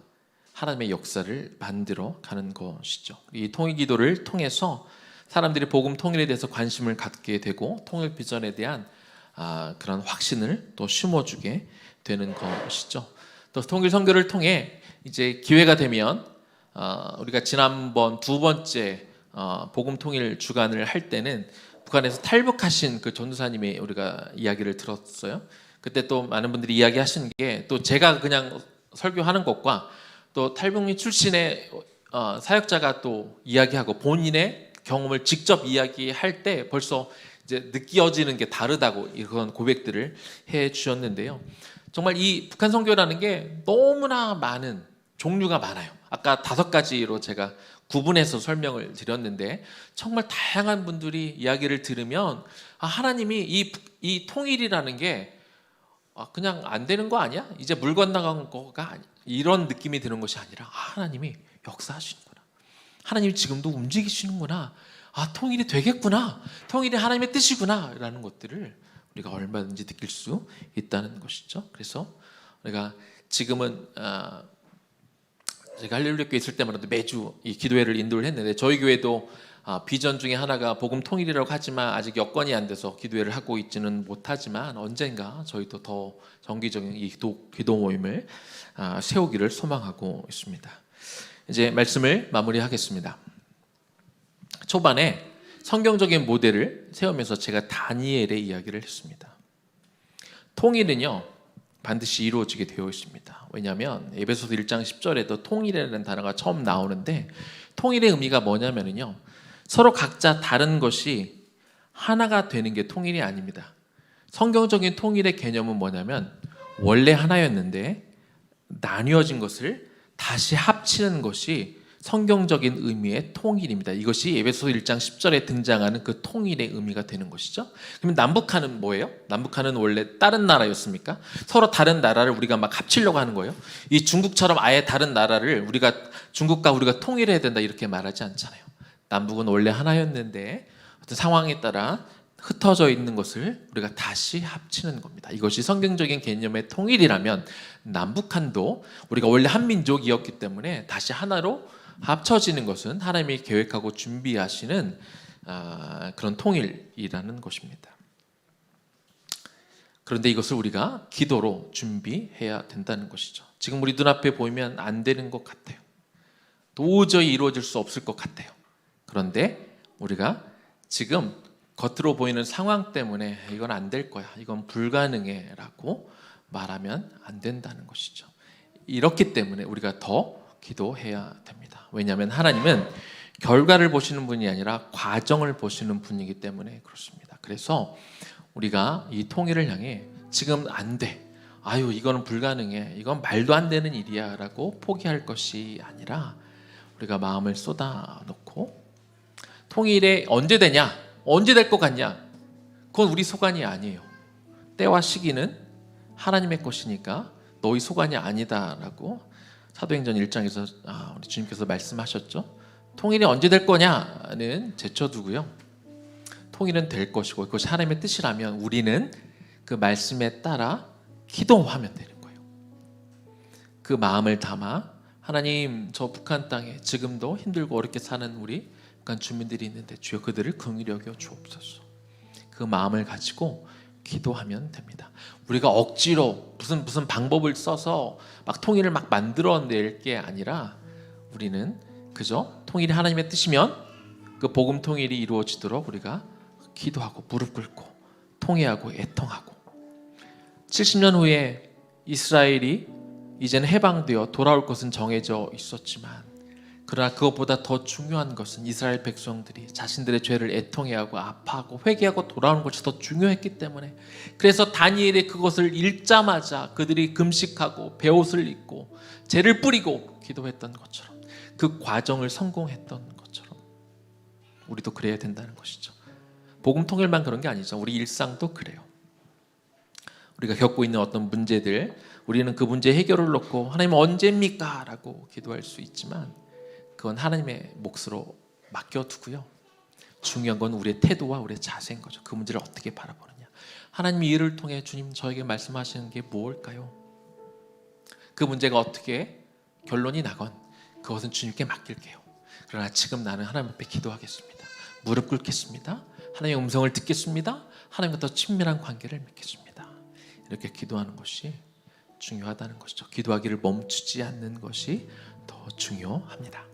하나님의 역사를 만들어 가는 것이죠. 이 통일기도를 통해서 사람들이 복음 통일에 대해서 관심을 갖게 되고 통일 비전에 대한 그런 확신을 또 심어주게 되는 것이죠. 또 통일선교를 통해 이제 기회가 되면 우리가 지난번 두 번째 복음 통일 주간을 할 때는 북한에서 탈북하신 그 전도사님의 우리가 이야기를 들었어요. 그때 또 많은 분들이 이야기하신 게 또 제가 그냥 설교하는 것과 또 탈북민 출신의 사역자가 또 이야기하고 본인의 경험을 직접 이야기할 때 벌써 이제 느껴지는 게 다르다고 이런 고백들을 해 주셨는데요. 정말 이 북한 선교라는 게 너무나 많은 종류가 많아요. 아까 5가지로 제가 구분해서 설명을 드렸는데 정말 다양한 분들이 이야기를 들으면 하나님이 이 통일이라는 게 그냥 안 되는 거 아니야? 이제 물 건너간 거가 이런 느낌이 드는 것이 아니라 하나님이 역사하시는구나. 하나님이 지금도 움직이시는구나. 통일이 되겠구나. 통일이 하나님의 뜻이구나. 라는 것들을 우리가 얼마든지 느낄 수 있다는 것이죠. 그래서 우리가 지금은 제가 할렐루야 교회 있을 때마다 매주 이 기도회를 인도를 했는데 저희 교회도 비전 중에 하나가 복음 통일이라고 하지만 아직 여건이 안 돼서 기도회를 하고 있지는 못하지만 언젠가 저희도 더 정기적인 이 기도 모임을 세우기를 소망하고 있습니다. 이제 말씀을 마무리하겠습니다. 초반에 성경적인 모델을 세우면서 제가 다니엘의 이야기를 했습니다. 통일은요 반드시 이루어지게 되어 있습니다. 왜냐하면 에베소서 1장 10절에도 통일이라는 단어가 처음 나오는데 통일의 의미가 뭐냐면요 서로 각자 다른 것이 하나가 되는 게 통일이 아닙니다. 성경적인 통일의 개념은 뭐냐면 원래 하나였는데 나뉘어진 것을 다시 합치는 것이 성경적인 의미의 통일입니다. 이것이 에베소서 1장 10절에 등장하는 그 통일의 의미가 되는 것이죠. 그러면 남북한은 뭐예요? 남북한은 원래 다른 나라였습니까? 서로 다른 나라를 우리가 막 합치려고 하는 거예요. 이 중국처럼 아예 다른 나라를 중국과 우리가 통일해야 된다 이렇게 말하지 않잖아요. 남북은 원래 하나였는데 어떤 상황에 따라 흩어져 있는 것을 우리가 다시 합치는 겁니다. 이것이 성경적인 개념의 통일이라면 남북한도 우리가 원래 한 민족이었기 때문에 다시 하나로 합쳐지는 것은 하나님이 계획하고 준비하시는 그런 통일이라는 것입니다. 그런데 이것을 우리가 기도로 준비해야 된다는 것이죠. 지금 우리 눈앞에 보이면 안 되는 것 같아요. 도저히 이루어질 수 없을 것 같아요. 그런데 우리가 지금 겉으로 보이는 상황 때문에 이건 안 될 거야, 이건 불가능해 라고 말하면 안 된다는 것이죠. 이렇기 때문에 우리가 더 기도해야 됩니다. 왜냐하면 하나님은 결과를 보시는 분이 아니라 과정을 보시는 분이기 때문에 그렇습니다. 그래서 우리가 이 통일을 향해 지금 안 돼, 이거는 불가능해, 이건 말도 안 되는 일이야 라고 포기할 것이 아니라 우리가 마음을 쏟아놓고 통일에 언제 되냐, 언제 될 것 같냐, 그건 우리 소관이 아니에요. 때와 시기는 하나님의 것이니까 너희 소관이 아니다라고 사도행전 1장에서 우리 주님께서 말씀하셨죠. 통일이 언제 될 거냐는 제쳐두고요, 통일은 될 것이고 그것이 하나님의 뜻이라면 우리는 그 말씀에 따라 기도하면 되는 거예요. 그 마음을 담아 하나님, 저 북한 땅에 지금도 힘들고 어렵게 사는 우리 북한 주민들이 있는데 주여 그들을 긍휼히 여겨 주옵소서. 그 마음을 가지고 기도하면 됩니다. 우리가 억지로 무슨 방법을 써서 막 통일을 막 만들어낼 게 아니라 우리는 그저 통일이 하나님의 뜻이면 그 복음 통일이 이루어지도록 우리가 기도하고 무릎 꿇고 통회하고 애통하고 70년 후에 이스라엘이 이제는 해방되어 돌아올 것은 정해져 있었지만 그러나 그것보다 더 중요한 것은 이스라엘 백성들이 자신들의 죄를 애통해하고 아파하고 회개하고 돌아오는 것이 더 중요했기 때문에 그래서 다니엘이 그것을 읽자마자 그들이 금식하고 베옷을 입고 죄를 뿌리고 기도했던 것처럼 그 과정을 성공했던 것처럼 우리도 그래야 된다는 것이죠. 복음 통일만 그런 게 아니죠. 우리 일상도 그래요. 우리가 겪고 있는 어떤 문제들 우리는 그 문제 해결을 놓고 하나님 언제입니까? 라고 기도할 수 있지만 그건 하나님의 몫으로 맡겨두고요. 중요한 건 우리의 태도와 우리의 자세인 거죠. 그 문제를 어떻게 바라보느냐. 하나님이 이를 통해 주님 저에게 말씀하시는 게 무엇일까요? 그 문제가 어떻게 결론이 나건 그것은 주님께 맡길게요. 그러나 지금 나는 하나님 앞에 기도하겠습니다. 무릎 꿇겠습니다. 하나님의 음성을 듣겠습니다. 하나님과 더 친밀한 관계를 맺겠습니다. 이렇게 기도하는 것이 중요하다는 것이죠. 기도하기를 멈추지 않는 것이 더 중요합니다.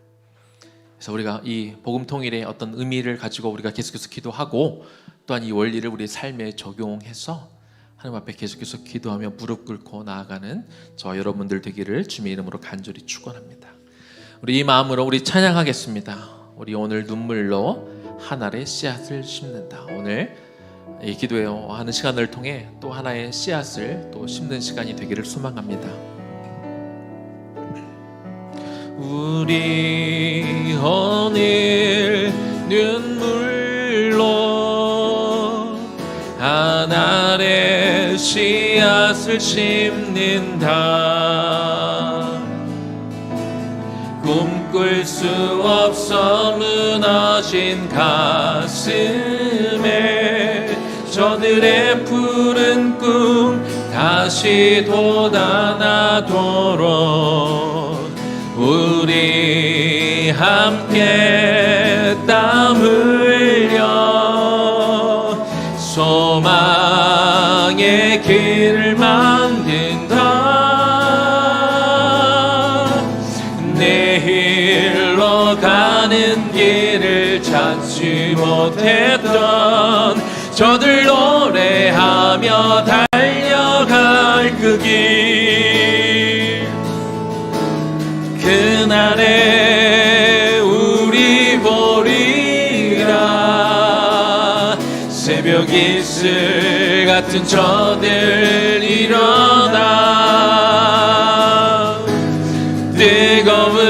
그래서 우리가 이 복음 통일의 어떤 의미를 가지고 우리가 계속해서 기도하고 또한 이 원리를 우리 삶에 적용해서 하나님 앞에 계속해서 기도하며 무릎 꿇고 나아가는 저 여러분들 되기를 주님의 이름으로 간절히 축원합니다. 우리 이 마음으로 우리 찬양하겠습니다. 우리 오늘 눈물로 하나의 씨앗을 심는다. 오늘 이 기도하는 시간을 통해 또 하나의 씨앗을 또 심는 시간이 되기를 소망합니다. 우리 오늘 눈물로 하나의 씨앗을 심는다. 꿈꿀 수 없어 무너진 가슴에 저들의 푸른 꿈 다시 돋아나도록 우리 함께 땀 흘려 소망의 길을 만든다. 내일로 가는 길을 찾지 못했던 저들 노래하며 달려갈 그 길 그날에 우리 보리라. 새벽 이슬 같은 저들 일어나 뜨거운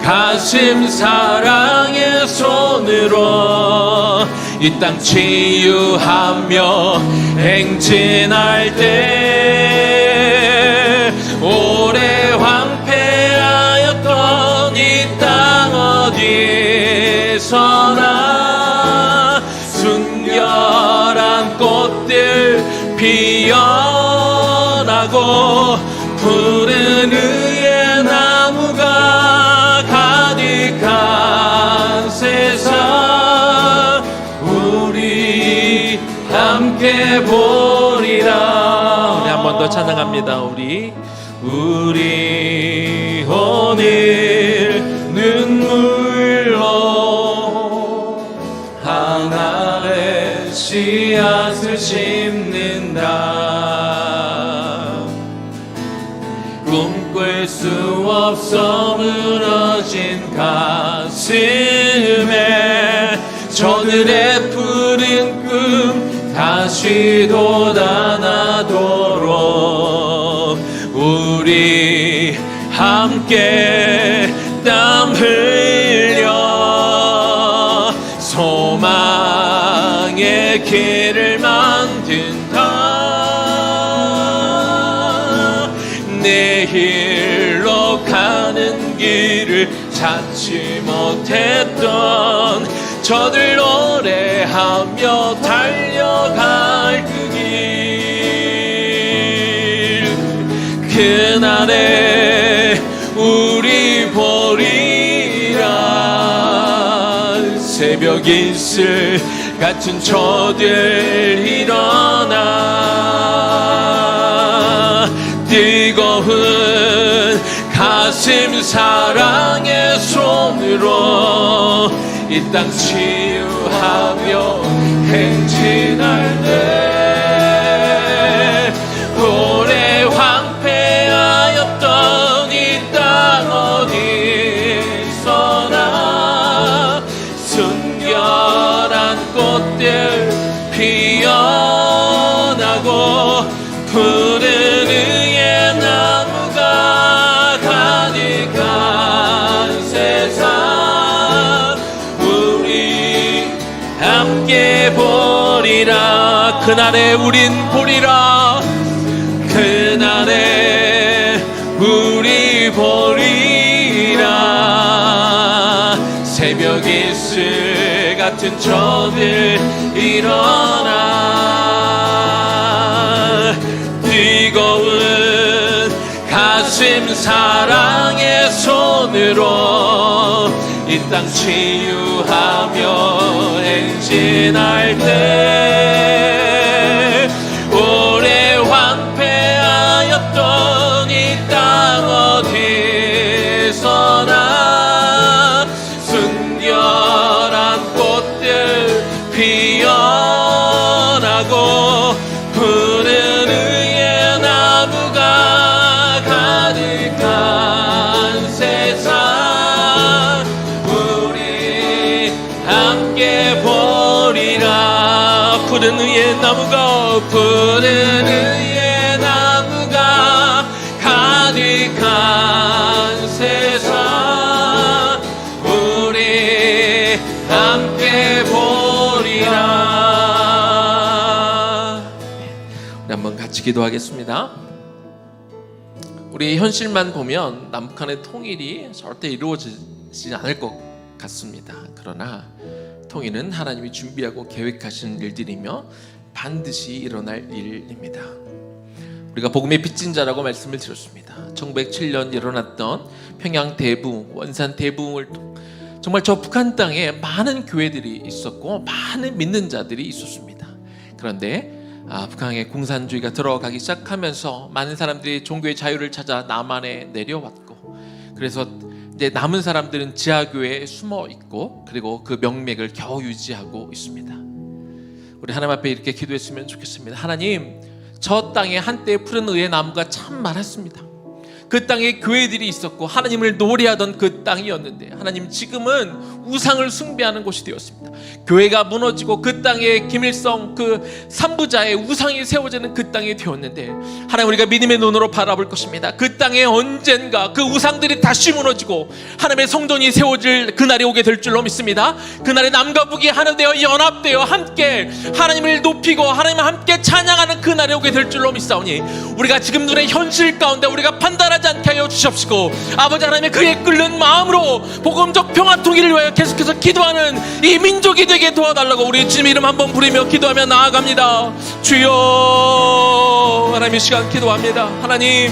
가슴 사랑의 손으로 이 땅 치유하며 행진할 때 오래 황폐하였던 이 땅 어디서나 순결한 꽃들 피어나고 푸른 의의 나무가 가득한 세상 우리 함께 보리라. 우리 한 번 더 찬양합니다. 우리 오늘 눈물로 하나의 씨앗을 심는다. 꿈꿀 수 없어 무너진 가슴에 저들의 푸른 꿈 다시 돋아나도록 우리 함께 땀 흘려 소망의 길을 만든다. 내일로 가는 길을 찾지 못했던 저들 노래하며 달려갈 그 길 그날에 새벽 이슬 같은 저들 일어나 뜨거운 가슴 사랑의 손으로 이 땅 치유하며 행진할 때 오래 황폐하였던 이 땅 어디서나 순결한 꽃들 피어나고 푸른 의의 나무가 가득한 세상 우리 함께 보리라. 그날에 우린 보리라. 그날에 우리 보리라. 새벽 이슬 같은 저들 일어나 뜨거운 가슴 사랑의 손으로 이 땅 치유하며 행진할 때 오래 황폐하였던 이 땅 어디서나 순결한 꽃들 피어나고 푸른 의의 나무가 가득한 세상 우리 함께 보리라. 푸른 의의 나무가 푸른 의의 나무가 가득한 세상 우리 함께 보리라. 우리 한번 같이 기도하겠습니다. 우리 현실만 보면 남북한의 통일이 절대 이루어지지 않을 것 같습니다. 그러나 통일은 하나님이 준비하고 계획하신 일들이며 반드시 일어날 일입니다. 우리가 복음의 빚진 자라고 말씀을 드렸습니다. 1907년 일어났던 평양 대부흥, 원산 대부흥을 정말 저 북한 땅에 많은 교회들이 있었고 많은 믿는 자들이 있었습니다. 그런데 북한의 공산주의가 들어가기 시작하면서 많은 사람들이 종교의 자유를 찾아 남한에 내려왔고 그래서 이제 남은 사람들은 지하교회에 숨어 있고 그리고 그 명맥을 겨우 유지하고 있습니다. 우리 하나님 앞에 이렇게 기도했으면 좋겠습니다. 하나님, 저 땅에 한때 푸른 의의 나무가 참 많았습니다. 그 땅에 교회들이 있었고 하나님을 노래하던 그 땅이었는데 하나님 지금은 우상을 숭배하는 곳이 되었습니다. 교회가 무너지고 그 땅에 김일성 그 삼부자의 우상이 세워지는 그 땅이 되었는데 하나님 우리가 믿음의 눈으로 바라볼 것입니다. 그 땅에 언젠가 그 우상들이 다시 무너지고 하나님의 성전이 세워질 그날이 오게 될 줄로 믿습니다. 그날에 남과 북이 하나 되어 연합되어 함께 하나님을 높이고 하나님을 함께 찬양하는 그날이 오게 될 줄로 믿사오니 우리가 지금 눈의 현실 가운데 우리가 판단하지 않게 하여 주시옵시고 아버지 하나님의 그의 끓는 마음으로 복음적 평화 통일을 위하여 계속해서 기도하는 이 민족이 되게 도와달라고 우리 주님 이름 한번 부르며 기도하며 나아갑니다. 주여, 하나님 이 시간 기도합니다. 하나님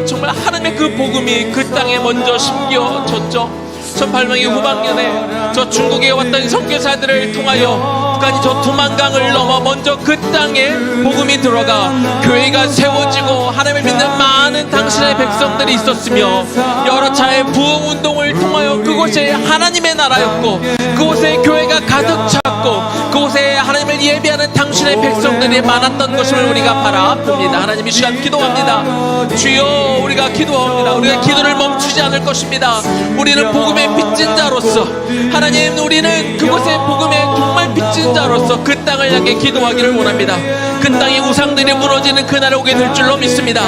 정말 하나님의 그 복음이 그 땅에 먼저 심겨졌죠. 1800년 후반년에 저 중국에 왔던 선교사들을 통하여 북한이 저 두만강을 넘어 먼저 그 땅에 복음이 들어가 교회가 세워지고 하나님을 믿는 많은 당신의 백성들이 있었으며 여러 차례 부흥운동을 통하여 그곳에 하나님의 나라였고 그곳에 교회가 가득 찼고 그곳에 하나님을 예배하는 당신의 백성들이 많았던 것을 우리가 바라봅니다. 하나님 이 시간 기도합니다. 주여, 우리가 기도합니다. 우리가 기도를 멈추지 않을 것입니다. 우리는 복음의 빚진 자로서 하나님 우리는 그곳에 복음의 정말 빚진 자로서 그 땅을 향해 기도하기를 원합니다. 그 땅에 우상들이 무너지는 그날에 오게 될 줄로 믿습니다.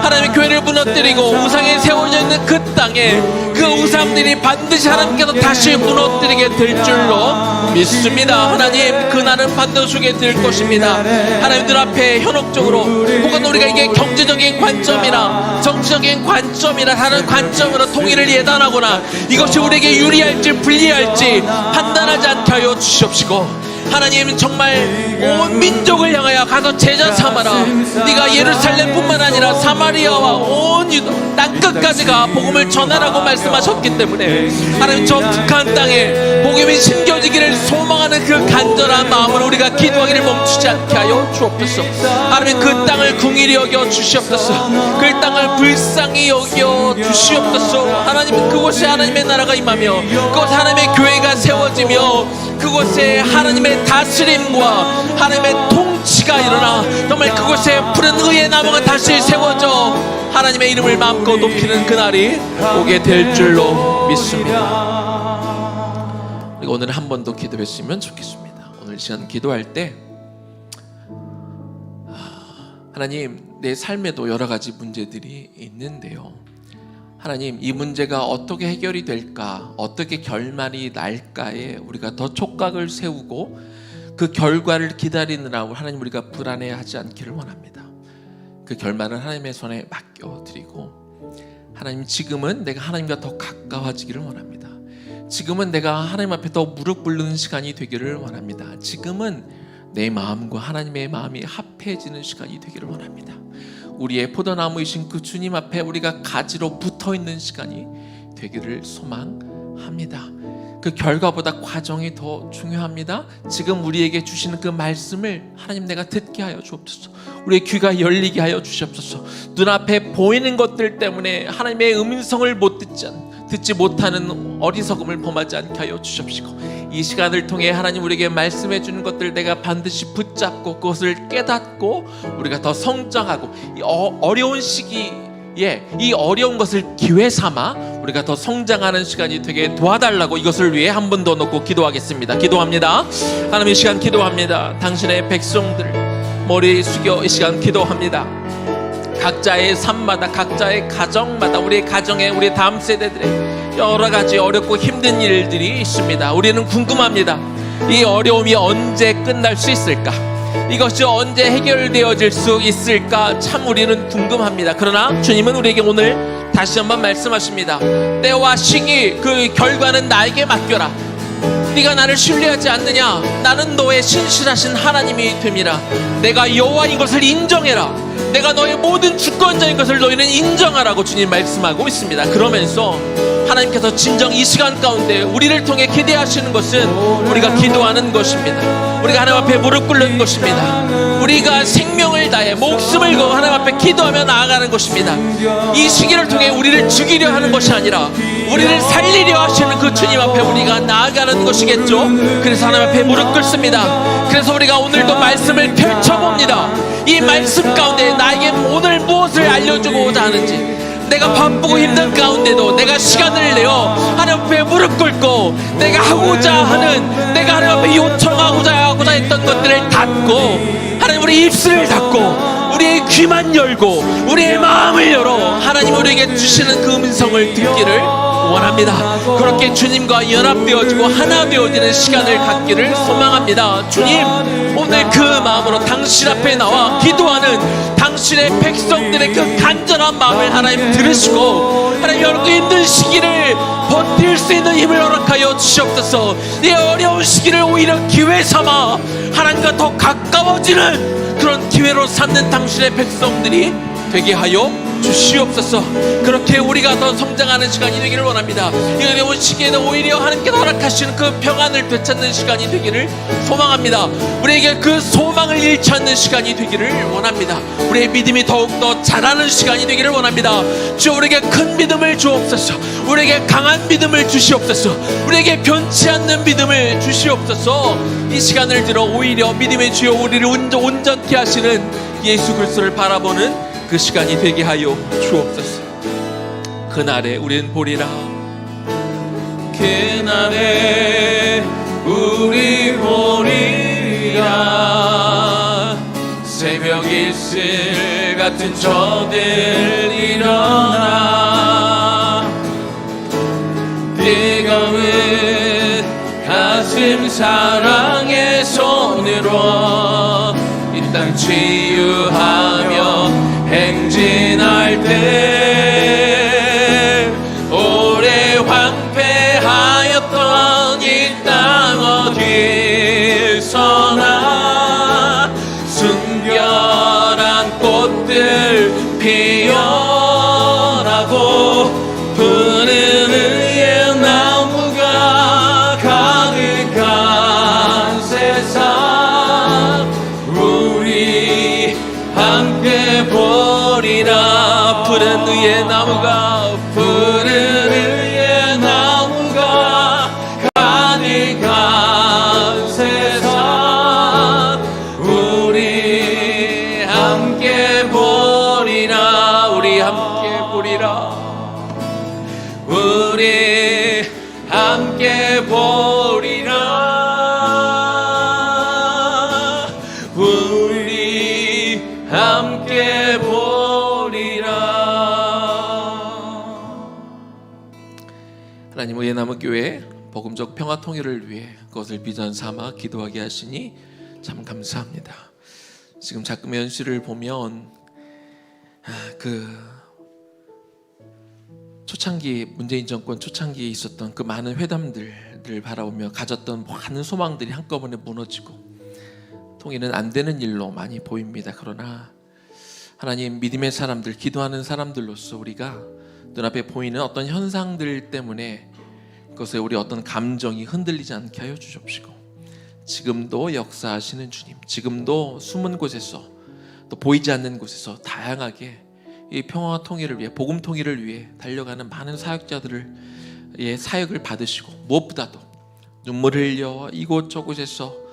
하나님의 교회를 무너뜨리고 우상이 세워져 있는 그 땅에 그 우상들이 반드시 하나님께서 다시 무너뜨리게 될 줄로 믿습니다. 하나님 그날은 반드시 오게 될 것입니다. 하나님들 앞에 현혹적으로 혹은 우리가 이게 경제적인 관점이나 정치적인 관점이나 다른 관점으로 통일을 예단하거나 이것이 우리에게 유리할지 불리할지 판단하지 않게 하여 주시옵시고 하나님 정말 온 민족을 향하여 가서 제자 삼아라. 네가 예루살렘뿐만 아니라 사마리아와 온 땅 끝까지가 복음을 전하라고 말씀하셨기 때문에 하나님 저 북한 땅에 복음이 심겨지기를 소망하는 그 간절한 마음으로 우리가 기도하기를 멈추지 않게 하여 주옵소서. 하나님 그 땅을 긍휼히 여겨 주시옵소서. 그 땅을 불쌍히 여겨 주시옵소서. 하나님 그곳에 하나님의 나라가 임하며 그곳에 하나님의 교회가 세워지며 그곳에 하나님의 다스림과 하나님의 통치가 일어나 정말 그곳에 푸른 의의 나무가 다시 세워져 하나님의 이름을 마음껏 높이는 그날이 오게 될 줄로 믿습니다. 그리고 오늘 한 번 더 기도했으면 좋겠습니다. 오늘 시간 기도할 때 하나님 내 삶에도 여러 가지 문제들이 있는데요, 하나님 이 문제가 어떻게 해결이 될까, 어떻게 결말이 날까에 우리가 더 촉각을 세우고 그 결과를 기다리느라 하나님 우리가 불안해하지 않기를 원합니다. 그 결말은 하나님의 손에 맡겨드리고 하나님 지금은 내가 하나님과 더 가까워지기를 원합니다. 지금은 내가 하나님 앞에 더 무릎 꿇는 시간이 되기를 원합니다. 지금은 내 마음과 하나님의 마음이 합해지는 시간이 되기를 원합니다. 우리의 포도나무이신 그 주님 앞에 우리가 가지로 붙어있는 시간이 되기를 소망합니다. 그 결과보다 과정이 더 중요합니다. 지금 우리에게 주시는 그 말씀을 하나님 내가 듣게 하여 주옵소서. 우리의 귀가 열리게 하여 주시옵소서. 눈앞에 보이는 것들 때문에 하나님의 음성을 듣지 못하는 어리석음을 범하지 않게 하여 주시옵시고, 이 시간을 통해 하나님 우리에게 말씀해 주는 것들 내가 반드시 붙잡고 그것을 깨닫고 우리가 더 성장하고 이 어려운 시기에 이 어려운 것을 기회 삼아 우리가 더 성장하는 시간이 되게 도와달라고 이것을 위해 한 번 더 놓고 기도하겠습니다. 기도합니다. 하나님 이 시간 기도합니다. 당신의 백성들 머리 숙여 이 시간 기도합니다. 각자의 삶마다 각자의 가정마다 우리의 가정에 우리 다음 세대들의 여러 가지 어렵고 힘든 일들이 있습니다. 우리는 궁금합니다. 이 어려움이 언제 끝날 수 있을까? 이것이 언제 해결되어질 수 있을까? 참 우리는 궁금합니다. 그러나 주님은 우리에게 오늘 다시 한번 말씀하십니다. 때와 시기 그 결과는 나에게 맡겨라. 네가 나를 신뢰하지 않느냐? 나는 너의 신실하신 하나님이 됨이라. 내가 여호와인 것을 인정해라. 내가 너의 모든 주권자인 것을 너희는 인정하라고 주님 말씀하고 있습니다. 그러면서 하나님께서 진정 이 시간 가운데 우리를 통해 기대하시는 것은 우리가 기도하는 것입니다. 우리가 하나님 앞에 무릎 꿇는 것입니다. 우리가 생명을 다해 목숨을 걸고 하나님 앞에 기도하며 나아가는 것입니다. 이 시기를 통해 우리를 죽이려 하는 것이 아니라 우리를 살리려 하시는 그 주님 앞에 우리가 나아가는 것이겠죠. 그래서 하나님 앞에 무릎 꿇습니다. 그래서 우리가 오늘도 말씀을 펼쳐봅니다. 이 말씀 가운데 나에게 오늘 무엇을 알려주고자 하는지, 내가 바쁘고 힘든 가운데도 내가 시간을 내어 하나님 앞에 무릎 꿇고 내가 하고자 하는, 내가 하나님 앞에 요청하고자 했던 것들을 닫고 하나님 우리 입술을 닫고 우리의 귀만 열고 우리의 마음을 열어 하나님 우리에게 주시는 그 음성을 듣기를 원합니다. 그렇게 주님과 연합되어지고 하나 되어지는 시간을 갖기를 소망합니다. 주님, 오늘 그 마음으로 당신 앞에 나와 기도하는 당신의 백성들의 그 간절한 마음을 하나님 들으시고 하나님 여러분 힘든 시기를 버틸 수 있는 힘을 허락하여 주시옵소서. 이 어려운 시기를 오히려 기회 삼아 하나님과 더 가까워지는 그런 기회로 삼는 당신의 백성들이 되게 하여 주시옵소서. 그렇게 우리가 더 성장하는 시간이 되기를 원합니다. 이 어려운 시기에는 오히려 하나님께서 허락하시는 그 평안을 되찾는 시간이 되기를 소망합니다. 우리에게 그 소망을 잃지 않는 시간이 되기를 원합니다. 우리의 믿음이 더욱더 자라는 시간이 되기를 원합니다. 주 우리에게 큰 믿음을 주옵소서. 우리에게 강한 믿음을 주시옵소서. 우리에게 변치 않는 믿음을 주시옵소서. 이 시간을 들어 오히려 믿음의 주여 우리를 온전케 하시는 예수 그리스도를 바라보는 그 시간이 되게 하여 주옵소서. 그날에 우리는 보리라. 그날에 우리 보리라. 새벽 이슬 같은 저들 일어나. 뜨거운 가슴 사랑의 손으로 이 땅 치유하며 행진할 때 오래 황폐하였던 이 땅 어디서나 순결한 꽃들 피어나고 나무가 푸른 의의 나무가 가득한 세상 우리 함께 보리라 우리 함께 보리라 우리 함께 보리라 우리 함께 보리라. 하나님 의의 나무 교회 복음적 평화 통일을 위해 그것을 비전 삼아 기도하게 하시니 참 감사합니다. 지금 자금의 현실을 보면 그 초창기 문재인 정권 초창기에 있었던 그 많은 회담들을 바라보며 가졌던 많은 소망들이 한꺼번에 무너지고 통일은 안 되는 일로 많이 보입니다. 그러나 하나님 믿음의 사람들, 기도하는 사람들로서 우리가 눈앞에 보이는 어떤 현상들 때문에 그것에 우리 어떤 감정이 흔들리지 않게 하여 주십시고 지금도 역사하시는 주님, 지금도 숨은 곳에서 또 보이지 않는 곳에서 다양하게 이 평화와 통일을 위해 복음 통일을 위해 달려가는 많은 사역자들의 사역을 받으시고 무엇보다도 눈물을 흘려 이곳저곳에서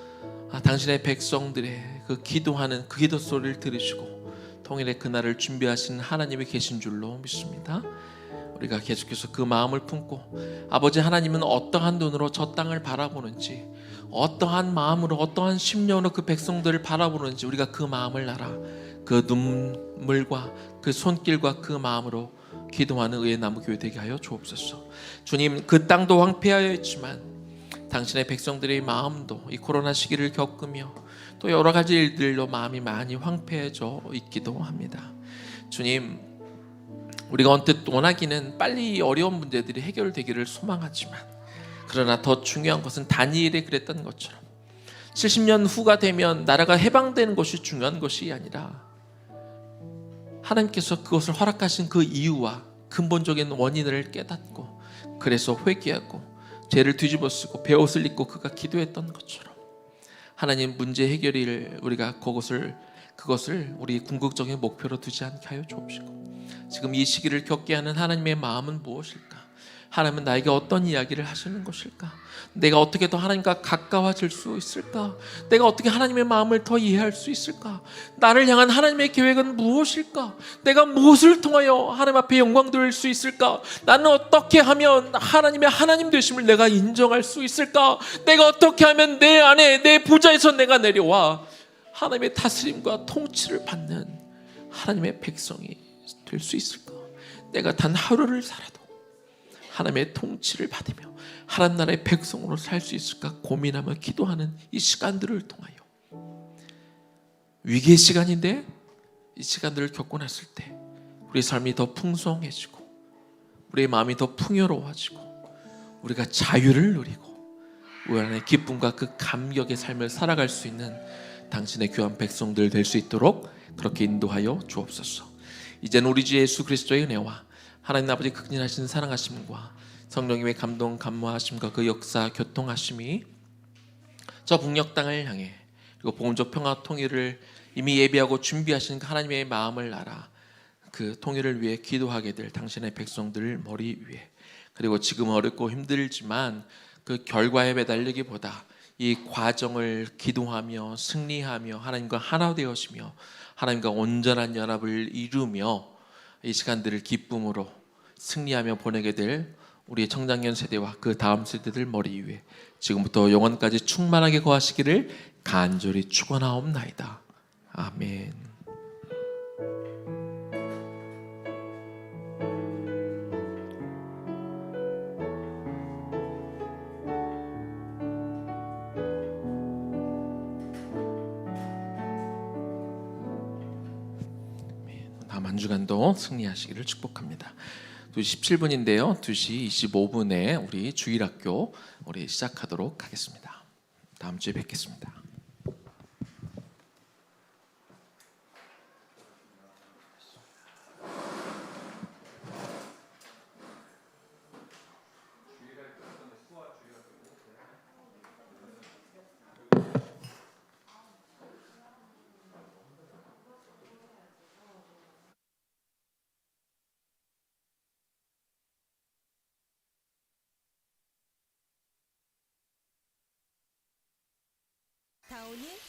당신의 백성들의 그 기도하는 그 기도 소리를 들으시고 통일의 그날을 준비하시는 하나님이 계신 줄로 믿습니다. 우리가 계속해서 그 마음을 품고 아버지 하나님은 어떠한 눈으로 저 땅을 바라보는지 어떠한 마음으로 어떠한 심령으로 그 백성들을 바라보는지 우리가 그 마음을 알아 그 눈물과 그 손길과 그 마음으로 기도하는 의의 나무 교회 되게 하여 주옵소서. 주님 그 땅도 황폐하여 있지만 당신의 백성들의 마음도 이 코로나 시기를 겪으며 또 여러 가지 일들로 마음이 많이 황폐해져 있기도 합니다. 주님 우리가 언뜻 원하기는 빨리 이 어려운 문제들이 해결되기를 소망하지만 그러나 더 중요한 것은 다니엘이 그랬던 것처럼 70년 후가 되면 나라가 해방되는 것이 중요한 것이 아니라 하나님께서 그것을 허락하신 그 이유와 근본적인 원인을 깨닫고 그래서 회개하고 죄를 뒤집어쓰고 베옷을 입고 그가 기도했던 것처럼 하나님 문제 해결을 우리가 그것을 우리 궁극적인 목표로 두지 않게 하여 주옵시고 지금 이 시기를 겪게 하는 하나님의 마음은 무엇일까? 하나님은 나에게 어떤 이야기를 하시는 것일까? 내가 어떻게 더 하나님과 가까워질 수 있을까? 내가 어떻게 하나님의 마음을 더 이해할 수 있을까? 나를 향한 하나님의 계획은 무엇일까? 내가 무엇을 통하여 하나님 앞에 영광 돌릴 수 있을까? 나는 어떻게 하면 하나님의 하나님 되심을 내가 인정할 수 있을까? 내가 어떻게 하면 내 안에 내 보좌에서 내가 내려와 하나님의 다스림과 통치를 받는 하나님의 백성이 될 수 있을까? 내가 단 하루를 살아도 하나님의 통치를 받으며 하나님 나라의 백성으로 살 수 있을까 고민하며 기도하는 이 시간들을 통하여 위기의 시간인데 이 시간들을 겪고 났을 때 우리의 삶이 더 풍성해지고 우리의 마음이 더 풍요로워지고 우리가 자유를 누리고 우리 안에 기쁨과 그 감격의 삶을 살아갈 수 있는 당신의 귀한 백성들 될 수 있도록 그렇게 인도하여 주옵소서. 이제는 우리 주 예수 그리스도의 은혜와 하나님 아버지 극진하신 사랑하심과 성령님의 감동 감화하심과 그 역사 교통하심이 저 북녘 땅을 향해 그리고 복음적 평화 통일을 이미 예비하고 준비하신 하나님의 마음을 알아 그 통일을 위해 기도하게 될 당신의 백성들 머리 위에 그리고 지금 어렵고 힘들지만 그 결과에 매달리기보다 이 과정을 기도하며 승리하며 하나님과 하나 되어지며 하나님과 온전한 연합을 이루며 이 시간들을 기쁨으로 승리하며 보내게 될 우리의 청장년 세대와 그 다음 세대들 머리 위에 지금부터 영원까지 충만하게 거하시기를 간절히 축원하옵나이다. 아멘. 다음 한 주간도 승리하시기를 축복합니다. 2시 17분인데요. 2시 25분에 우리 주일학교 우리 시작하도록 하겠습니다. 다음 주에 뵙겠습니다. 다온이